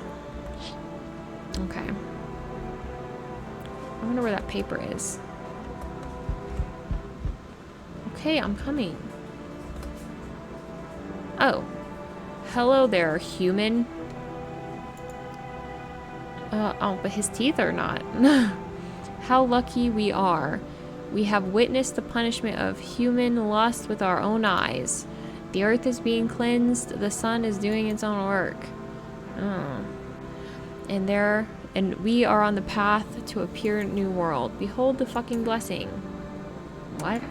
Okay. I wonder where that paper is. Okay, I'm coming. Oh. Hello there, human. Oh, but his teeth are not. How lucky we are. We have witnessed the punishment of human lust with our own eyes. The earth is being cleansed. The sun is doing its own work. Oh. And we are on the path to a pure new world. Behold the fucking blessing. What?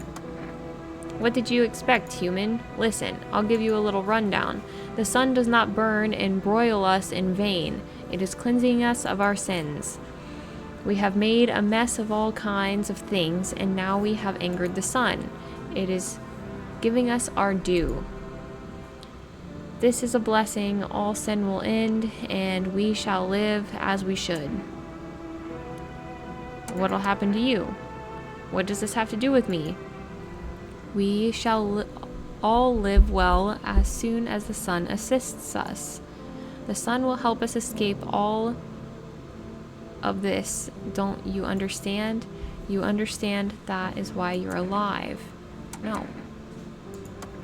What did you expect, human? Listen, I'll give you a little rundown. The sun does not burn and broil us in vain. It is cleansing us of our sins. We have made a mess of all kinds of things, and now we have angered the sun. It is giving us our due. This is a blessing. All sin will end, and we shall live as we should. What'll happen to you? What does this have to do with me? We shall all live well as soon as the sun assists us. The sun will help us escape all of this. Don't you understand? You understand that is why you're alive. No.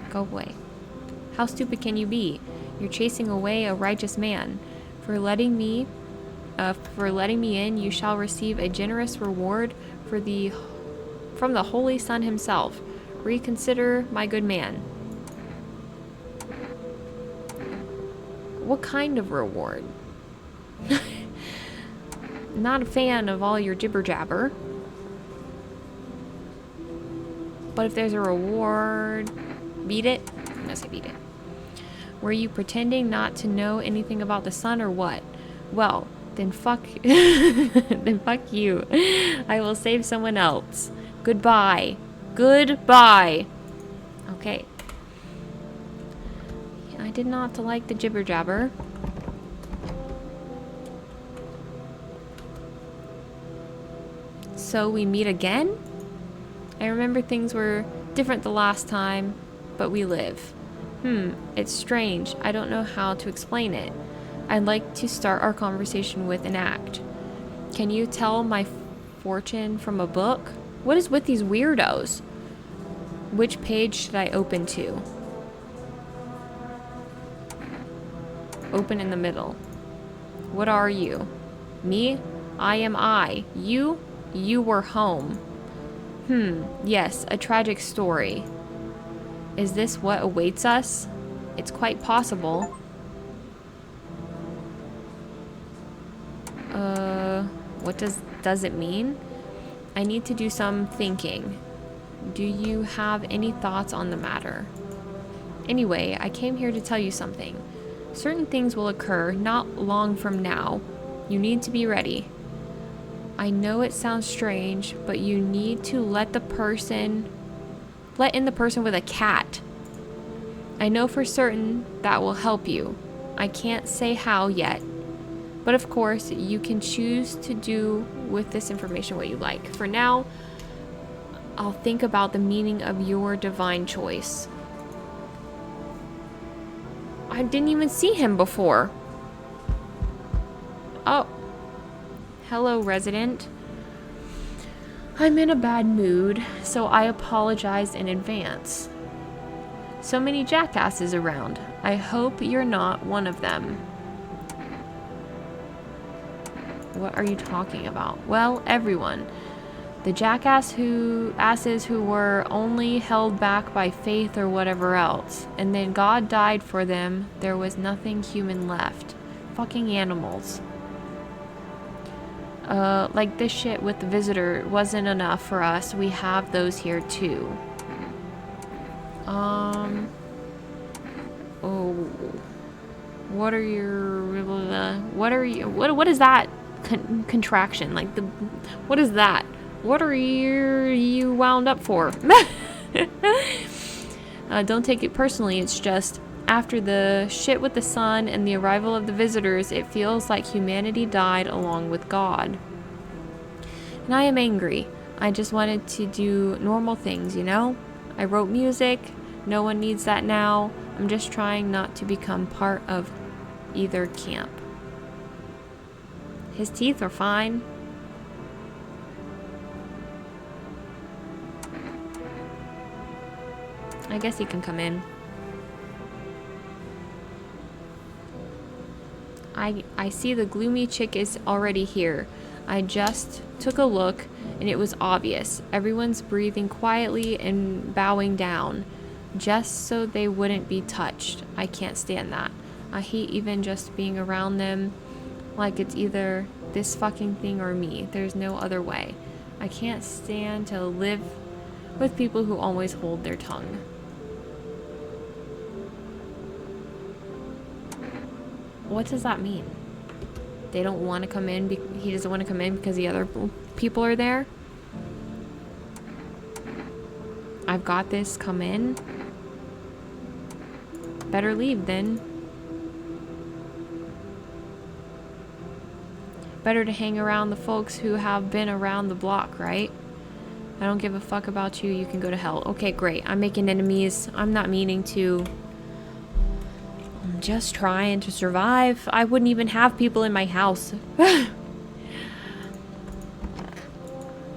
Go away. How stupid can you be? You're chasing away a righteous man. For letting me in, you shall receive a generous reward from the Holy Son himself. Reconsider, my good man. What kind of reward? Not a fan of all your jibber jabber. But if there's a reward, beat it. I'm gonna say beat it. Were you pretending not to know anything about the sun or what? Well, then fuck then fuck you. I will save someone else. Goodbye. Goodbye. Okay. I did not like the jibber jabber. So we meet again? I remember things were different the last time, but we live. It's strange. I don't know how to explain it. I'd like to start our conversation with an act. Can you tell my fortune from a book? What is with these weirdos? Which page should I open to? Open in the middle. What are you? Me? I am I. You? You were home. Yes, a tragic story. Is this what awaits us? It's quite possible. What does it mean? I need to do some thinking. Do you have any thoughts on the matter? Anyway, I came here to tell you something. Certain things will occur not long from now. You need to be ready. I know it sounds strange, but you need to let in the person with a cat. I know for certain that will help you. I can't say how yet. But of course, you can choose to do with this information what you like. For now, I'll think about the meaning of your divine choice. I didn't even see him before. Oh. Hello, resident. I'm in a bad mood, so I apologize in advance. So many jackasses around. I hope you're not one of them. What are you talking about? Well, everyone. The asses who were only held back by faith or whatever else. And then God died for them. There was nothing human left. Fucking animals. Like this shit with the visitor wasn't enough for us. We have those here too. Oh. What is that contraction? Like what is that? What are you wound up for? Don't take it personally. It's just after the shit with the sun and the arrival of the visitors, it feels like humanity died along with God. And I am angry. I just wanted to do normal things, you know? I wrote music. No one needs that now. I'm just trying not to become part of either camp. His teeth are fine. I guess he can come in. I see the gloomy chick is already here. I just took a look. and it was obvious. Everyone's breathing quietly and bowing down, just so they wouldn't be touched. I can't stand that. I hate even just being around them, like it's either this fucking thing or me. There's no other way. I can't stand to live with people who always hold their tongue. What does that mean? They don't want to come in. He doesn't want to come in because the other people are there. I've got this. Come in. Better leave then. Better to hang around the folks who have been around the block, right? I don't give a fuck about you. You can go to hell. Okay, great. I'm making enemies. I'm not meaning to. I'm just trying to survive. I wouldn't even have people in my house.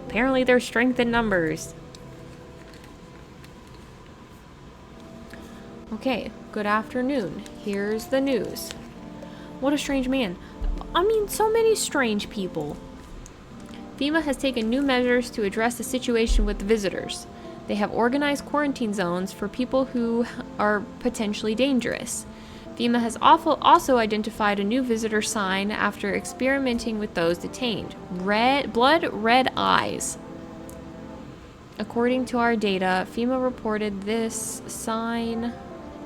Apparently there's strength in numbers. Okay, good afternoon. Here's the news. What a strange man. I mean, so many strange people. FEMA has taken new measures to address the situation with the visitors. They have organized quarantine zones for people who are potentially dangerous. FEMA has also identified a new visitor sign after experimenting with those detained. Blood red eyes. According to our data, FEMA reported this sign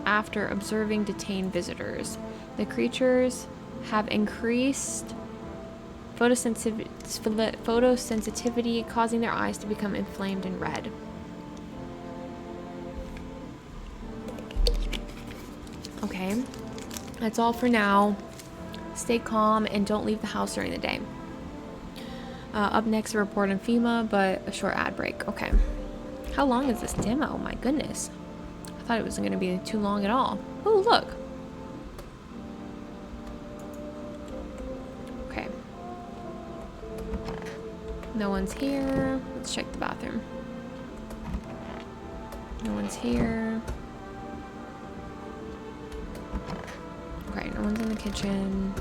after observing detained visitors. The creatures have increased photosensitivity, causing their eyes to become inflamed and red. Okay, that's all for now. Stay calm and don't leave the house during the day. Up next, a report on FEMA, but a short ad break. Okay. How long is this demo? My goodness. I thought it wasn't going to be too long at all. Oh, look. Okay. No one's here. Let's check the bathroom. No one's here. Okay, no one's in the kitchen.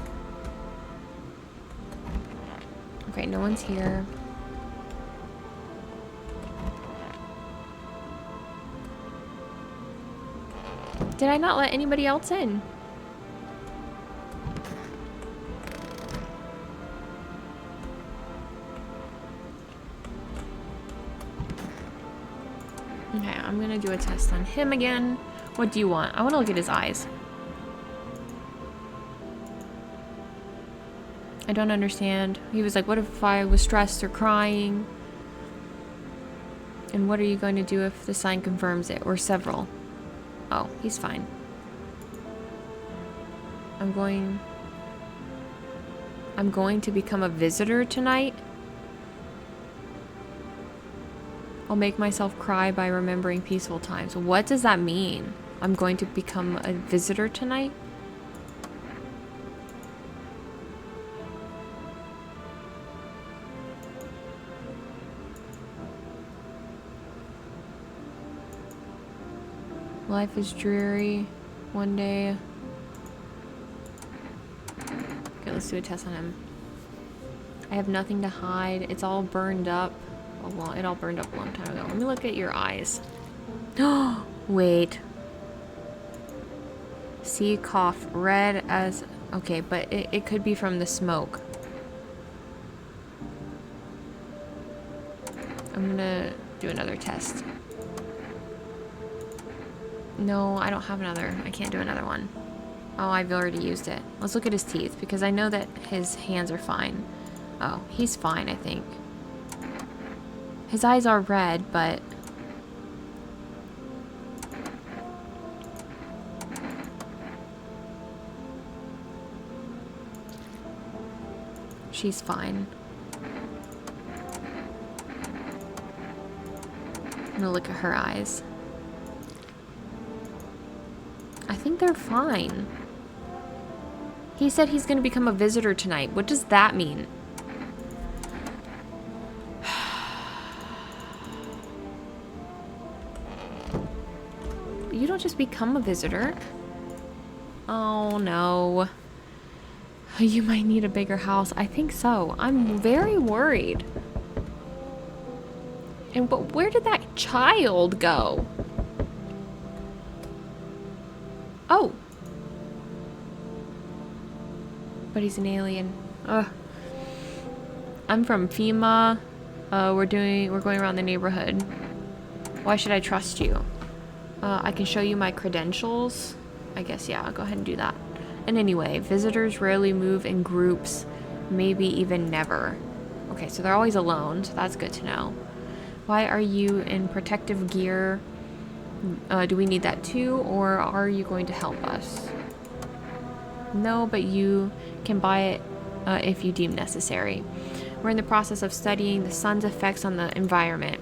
Okay, no one's here. Did I not let anybody else in? Okay, I'm gonna do a test on him again. What do you want? I want to look at his eyes. I don't understand. He was like, what if I was stressed or crying? And what are you going to do if the sign confirms it? Or several? Oh, he's fine. I'm going to become a visitor tonight. I'll make myself cry by remembering peaceful times. What does that mean? I'm going to become a visitor tonight? Life is dreary. One day. Okay, let's do a test on him. I have nothing to hide. It's all burned up. It all burned up a long time ago. Let me look at your eyes. Oh, wait. See, cough, red as... Okay, but it could be from the smoke. I'm gonna do another test. No, I don't have another. I can't do another one. Oh, I've already used it. Let's look at his teeth, because I know that his hands are fine. Oh, he's fine, I think. His eyes are red, but... She's fine. I'm gonna look at her eyes. I think they're fine. He said he's gonna become a visitor tonight. What does that mean? You don't just become a visitor. Oh no. You might need a bigger house. I think so. I'm very worried. But where did that child go? Oh. But he's an alien. Ugh. I'm from FEMA. We're going around the neighborhood. Why should I trust you? I can show you my credentials. I guess, yeah, I'll go ahead and do that. And anyway, visitors rarely move in groups, maybe even never. Okay, so they're always alone, so that's good to know. Why are you in protective gear? Do we need that too, or are you going to help us? No, but you can buy it if you deem necessary. We're in the process of studying the sun's effects on the environment.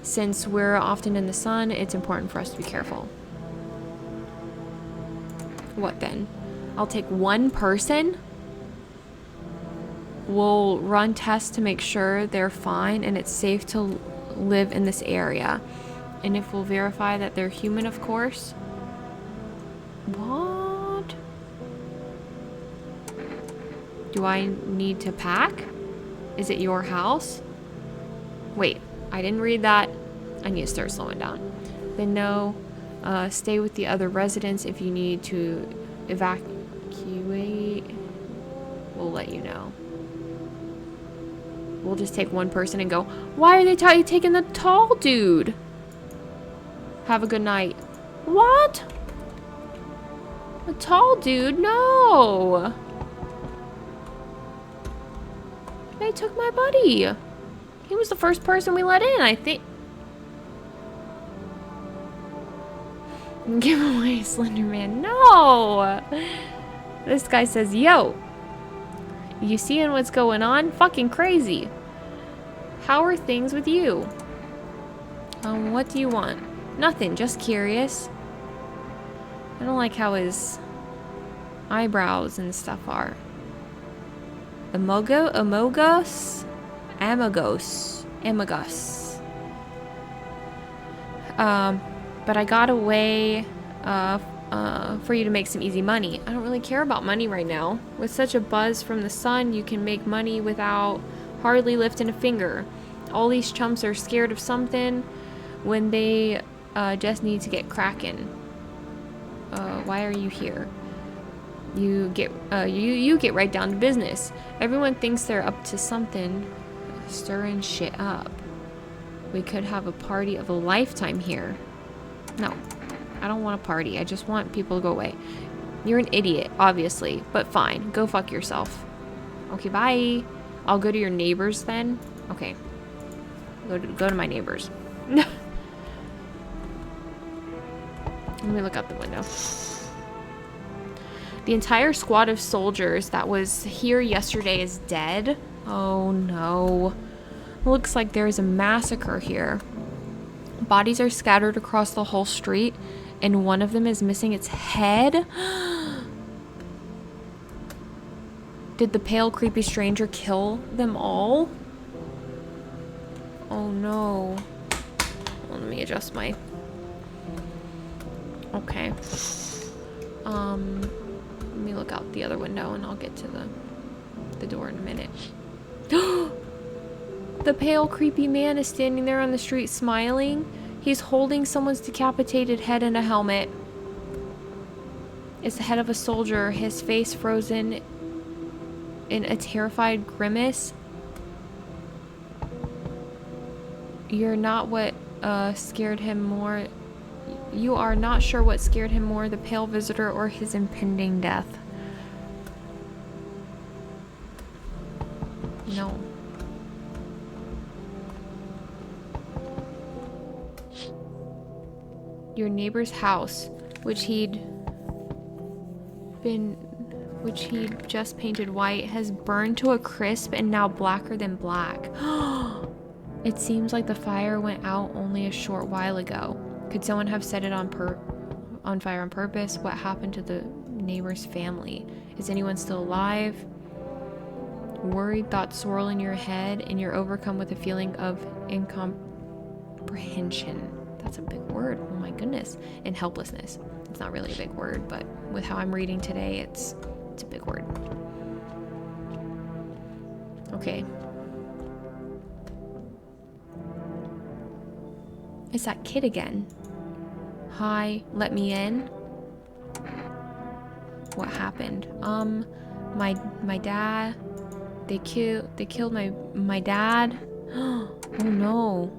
Since we're often in the sun, it's important for us to be careful. What then? I'll take one person. We'll run tests to make sure they're fine and it's safe to live in this area. And if we'll verify that they're human, of course. What? Do I need to pack? Is it your house? Wait, I didn't read that. I need to start slowing down. Then no, stay with the other residents if you need to evacuate. We'll let you know. We'll just take one person and go, why are they taking the tall dude? Have a good night. What? A tall dude? No. They took my buddy. He was the first person we let in, I think. Give away Slender Man. No. This guy says, yo. You seeing what's going on? Fucking crazy. How are things with you? What do you want? Nothing, just curious. I don't like how his eyebrows and stuff are. Amogos? But I got a way for you to make some easy money. I don't really care about money right now. With such a buzz from the sun, you can make money without hardly lifting a finger. All these chumps are scared of something when they just need to get cracking. Why are you here? You get right down to business. Everyone thinks they're up to something, stirring shit up. We could have a party of a lifetime here. No, I don't want a party. I just want people to go away. You're an idiot, obviously, but fine. Go fuck yourself. Okay, bye. I'll go to your neighbors then. Okay. Go to my neighbors. Let me look out the window. The entire squad of soldiers that was here yesterday is dead. Oh no. Looks like there is a massacre here. Bodies are scattered across the whole street, and one of them is missing its head. Did the pale, creepy stranger kill them all? Oh no. Well, let me adjust my... Okay. Let me look out the other window and I'll get to the door in a minute. The pale, creepy man is standing there on the street smiling. He's holding someone's decapitated head in a helmet. It's the head of a soldier, his face frozen in a terrified grimace. You're not what scared him more. You are not sure what scared him more, the pale visitor or his impending death. No. Your neighbor's house, which he'd just painted white, has burned to a crisp and now blacker than black. It seems like the fire went out only a short while ago. Could someone have set it on fire on purpose? What happened to the neighbor's family? Is anyone still alive? Worried thoughts swirl in your head, and you're overcome with a feeling of incomprehension. That's a big word. Oh my goodness. And helplessness. It's not really a big word, but with how I'm reading today, it's a big word. Okay. It's that kid again. Hi, let me in. What happened? My dad. They killed my dad. Oh no.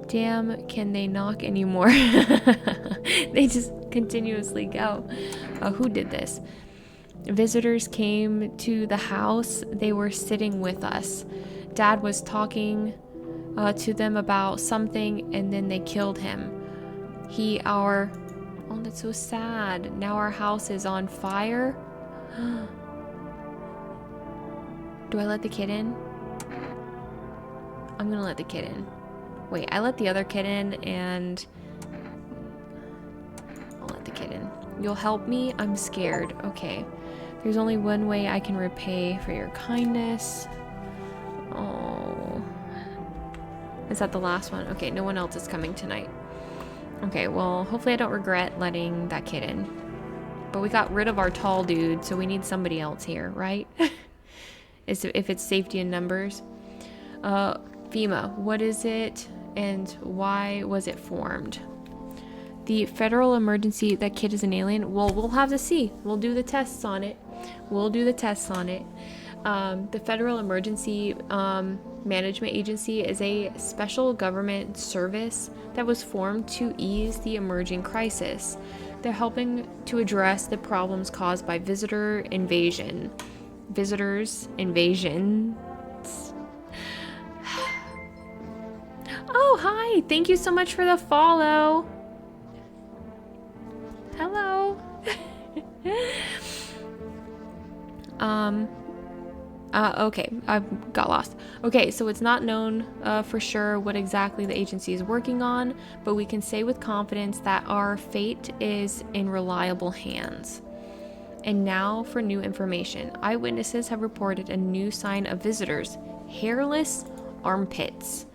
Damn, can they knock anymore? They just continuously go. Who did this? Visitors came to the house. They were sitting with us. Dad was talking to them about something, and then they killed him. Oh, that's so sad. Now our house is on fire. Do I let the kid in? I'm gonna let the kid in. Wait, I let the other kid in, and I'll let the kid in. You'll help me? I'm scared. Okay. There's only one way I can repay for your kindness. Oh. Is that the last one? Okay, no one else is coming tonight. Okay, well, hopefully I don't regret letting that kid in. But we got rid of our tall dude, so we need somebody else here, right? If it's safety in numbers. FEMA, what is it and why was it formed? The federal emergency, that kid is an alien? Well, we'll have to see. We'll do the tests on it. The Federal Emergency Management Agency is a special government service that was formed to ease the emerging crisis. They're helping to address the problems caused by visitors invasions. Oh, hi. Thank you so much for the follow. Hello. Okay, I got lost. Okay, so it's not known for sure what exactly the agency is working on, but we can say with confidence that our fate is in reliable hands. And now for new information. Eyewitnesses have reported a new sign of visitors: hairless armpits.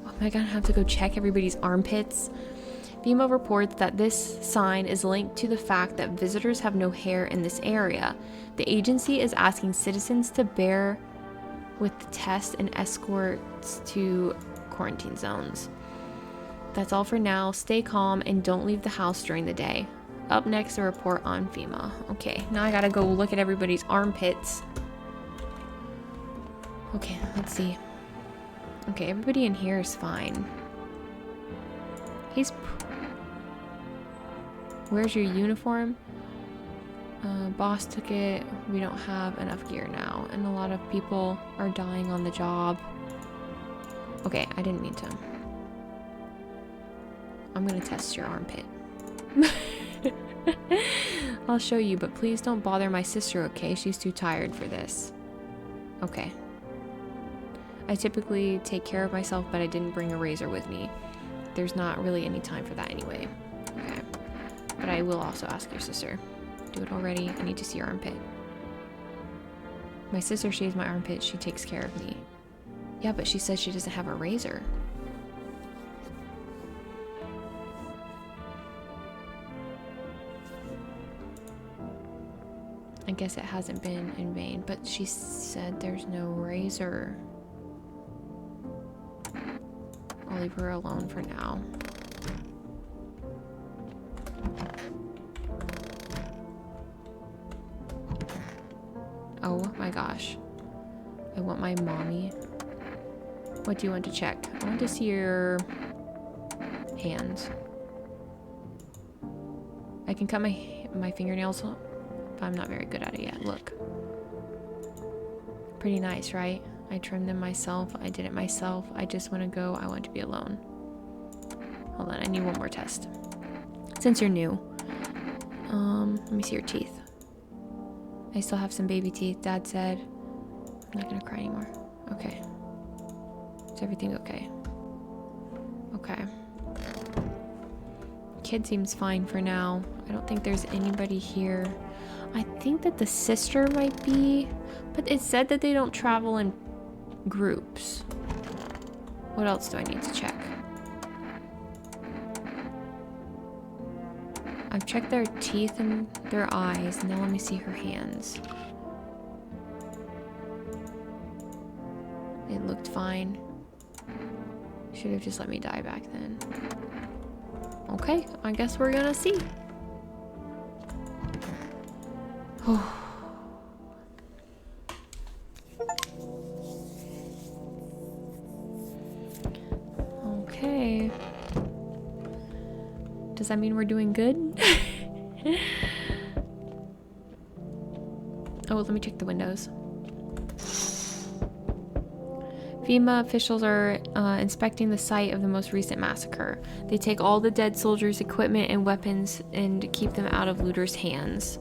Oh, am I gonna have to go check everybody's armpits? FEMA reports that this sign is linked to the fact that visitors have no hair in this area. The agency is asking citizens to bear with the test and escorts to quarantine zones. That's all for now. Stay calm and don't leave the house during the day. Up next, a report on FEMA. Okay, now I gotta go look at everybody's armpits. Okay, let's see. Okay, everybody in here is fine. Where's your uniform? Boss took it. We don't have enough gear now, and a lot of people are dying on the job. Okay, I didn't mean to. I'm gonna test your armpit. I'll show you, but please don't bother my sister, okay? She's too tired for this. Okay. I typically take care of myself, but I didn't bring a razor with me. There's not really any time for that anyway. Okay. But I will also ask your sister. Do it already. I need to see your armpit. My sister shaves my armpit. She takes care of me. Yeah, but she says she doesn't have a razor. I guess it hasn't been in vain, but she said there's no razor. I'll leave her alone for now. Oh my gosh. I want my mommy. What do you want to check? I want to see your hands. I can cut my fingernails, but I'm not very good at it yet. Look. Pretty nice, right? I trimmed them myself. I did it myself. I just want to go. I want to be alone. Hold on. I need one more test. Since you're new. Let me see your teeth. I still have some baby teeth, Dad said. I'm not gonna cry anymore. Okay. Is everything okay? Okay. Kid seems fine for now. I don't think there's anybody here. I think that the sister might be, but it said that they don't travel in groups. What else do I need to check? I've checked their teeth and their eyes. Now let me see her hands. It looked fine. Should have just let me die back then. Okay, I guess we're gonna see. Okay. Does that mean we're doing good? Oh, let me check the windows. FEMA officials are inspecting the site of the most recent massacre. They take all the dead soldiers' equipment and weapons and keep them out of looters' hands.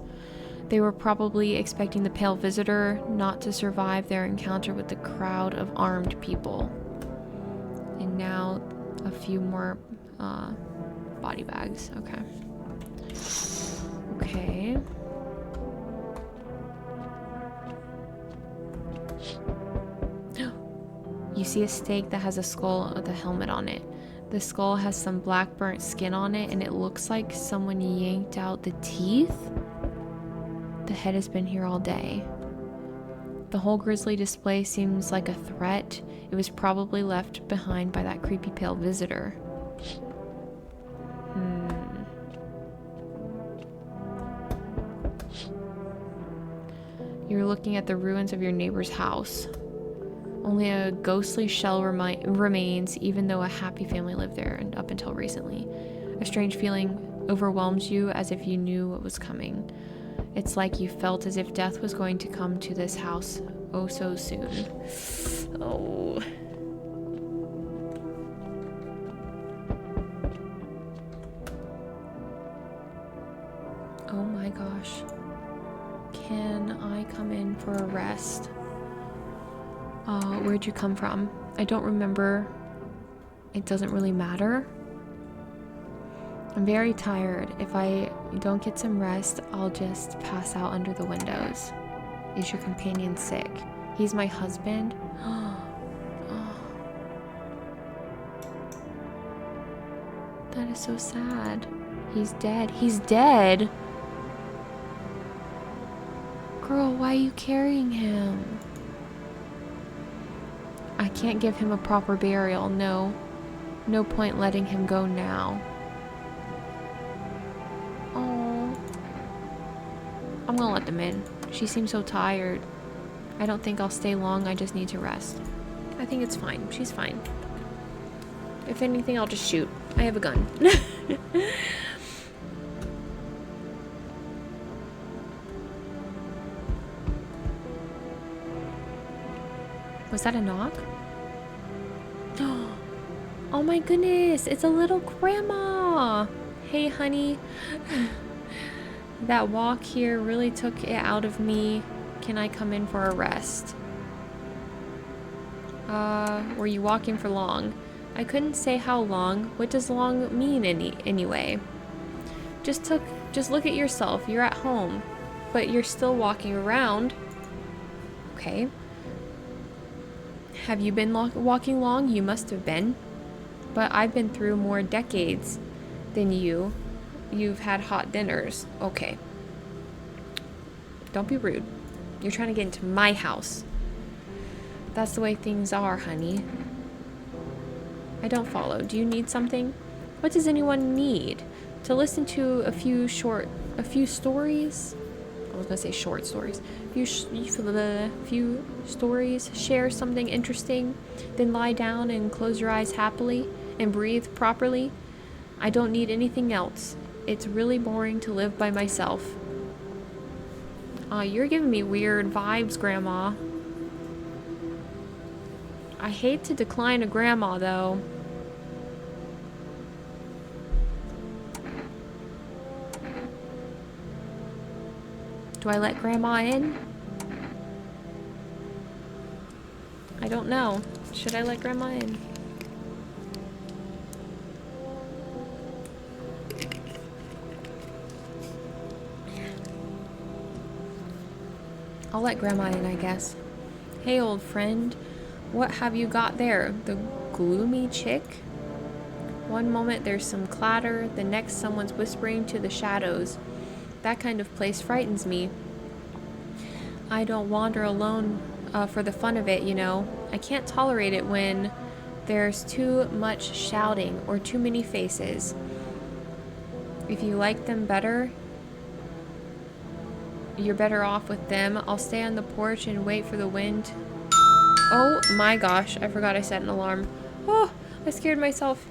They were probably expecting the pale visitor not to survive their encounter with the crowd of armed people. And now a few more body bags. Okay. Okay. You see a stake that has a skull with a helmet on it. The skull has some black burnt skin on it, and it looks like someone yanked out the teeth. The head has been here all day. The whole grisly display seems like a threat. It was probably left behind by that creepy pale visitor. You're looking at the ruins of your neighbor's house. Only a ghostly shell remains, even though a happy family lived there and up until recently. A strange feeling overwhelms you as if you knew what was coming. It's like you felt as if death was going to come to this house oh so soon. Oh. Oh my gosh. Can I come in for a rest? Where'd you come from? I don't remember. It doesn't really matter. I'm very tired. If I don't get some rest, I'll just pass out under the windows. Is your companion sick? He's my husband? That is so sad. He's dead. He's dead? Girl, why are you carrying him? I can't give him a proper burial. No point letting him go now. Oh, I'm gonna let them in. She seems so tired. I don't think I'll stay long. I just need to rest. I think it's fine. She's fine. If anything, I'll just shoot. I have a gun. Was that a knock? Oh my goodness, it's a little grandma. Hey honey, that walk here really took it out of me. Can I come in for a rest? Were you walking for long? I couldn't say how long. What does long mean anyway? Just look at yourself. You're at home, but you're still walking around. Okay. Have you been walking long? You must have been. But I've been through more decades than you. You've had hot dinners. Okay. Don't be rude. You're trying to get into my house. That's the way things are, honey. I don't follow. Do you need something? What does anyone need? To listen to a few stories? I was gonna say short stories. Few stories. Share something interesting. Then lie down and close your eyes happily and breathe properly. I don't need anything else. It's really boring to live by myself. You're giving me weird vibes, Grandma. I hate to decline a grandma, though. Do I let Grandma in? I don't know. Should I let Grandma in? I'll let Grandma in, I guess. Hey, old friend. What have you got there? The gloomy chick? One moment there's some clatter, the next someone's whispering to the shadows. That kind of place frightens me. I don't wander alone for the fun of it, you know. I can't tolerate it when There's too much shouting or too many faces. If you like them better, you're better off with them. I'll stay on the porch and wait for the wind. Oh my gosh, I forgot I set an alarm. Oh, I scared myself.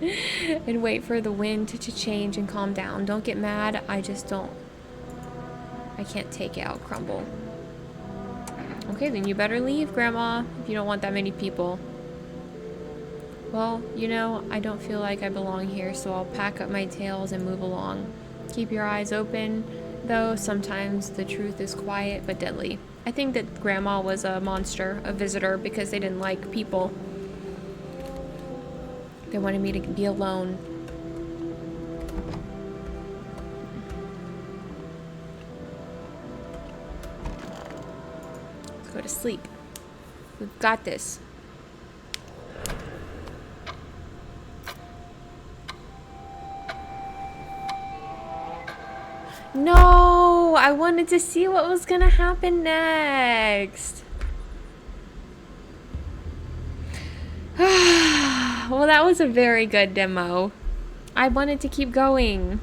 And wait for the wind to change and calm down. Don't get mad. I can't take it. I'll crumble. Okay, then you better leave, Grandma, if you don't want that many people. Well, you know, I don't feel like I belong here, so I'll pack up my tails and move along. Keep your eyes open, though sometimes the truth is quiet but deadly. I think that Grandma was a monster, a visitor, because they didn't like people. They wanted me to be alone. Let's go to sleep. We've got this. No, I wanted to see what was gonna happen next. Well, that was a very good demo. I wanted to keep going.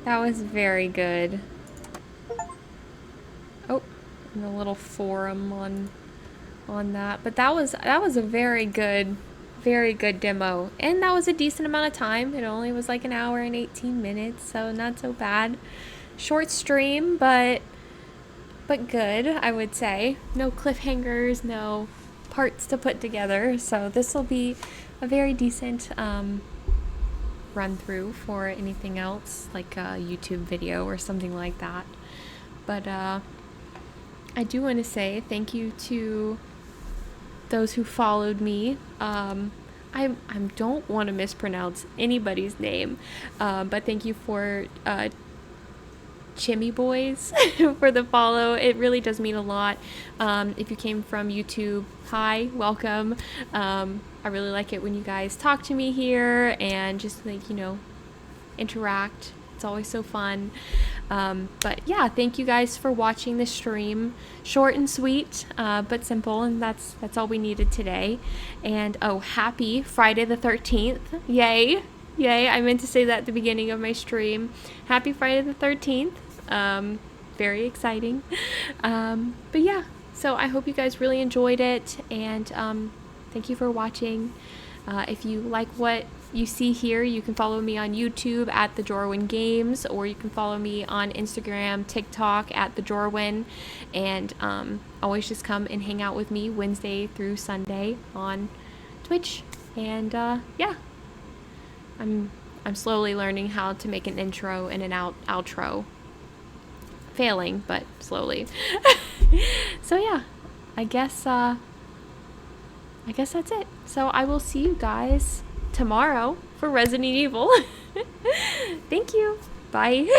That was very good. Oh, and a little forum on that. But that was a very good demo. And that was a decent amount of time. It only was like an hour and 18 minutes, so not so bad. Short stream, but good, I would say. No cliffhangers, no parts to put together. So this will be a very decent run through for anything else, like a YouTube video or something like that. But I do want to say thank you to those who followed me. I don't want to mispronounce anybody's name, but thank you for Chimmy Boys for the follow. It really does mean a lot. If you came from YouTube, hi, welcome. I really like it when you guys talk to me here and just like, you know, interact. It's always so fun. But yeah, thank you guys for watching the stream. Short and sweet, but simple, and that's all we needed today. And oh, happy Friday the 13th. Yay. Yay, I meant to say that at the beginning of my stream. Happy Friday the 13th. Very exciting. But yeah, so I hope you guys really enjoyed it, and thank you for watching. If you like what you see here, you can follow me on YouTube at TheJorwynn Games, or you can follow me on Instagram, TikTok at TheJorwynn, and always just come and hang out with me Wednesday through Sunday on Twitch. And yeah, I'm slowly learning how to make an intro and an outro. Failing, but slowly. So yeah, I guess that's it. So I will see you guys tomorrow for Resident Evil. Thank you. Bye.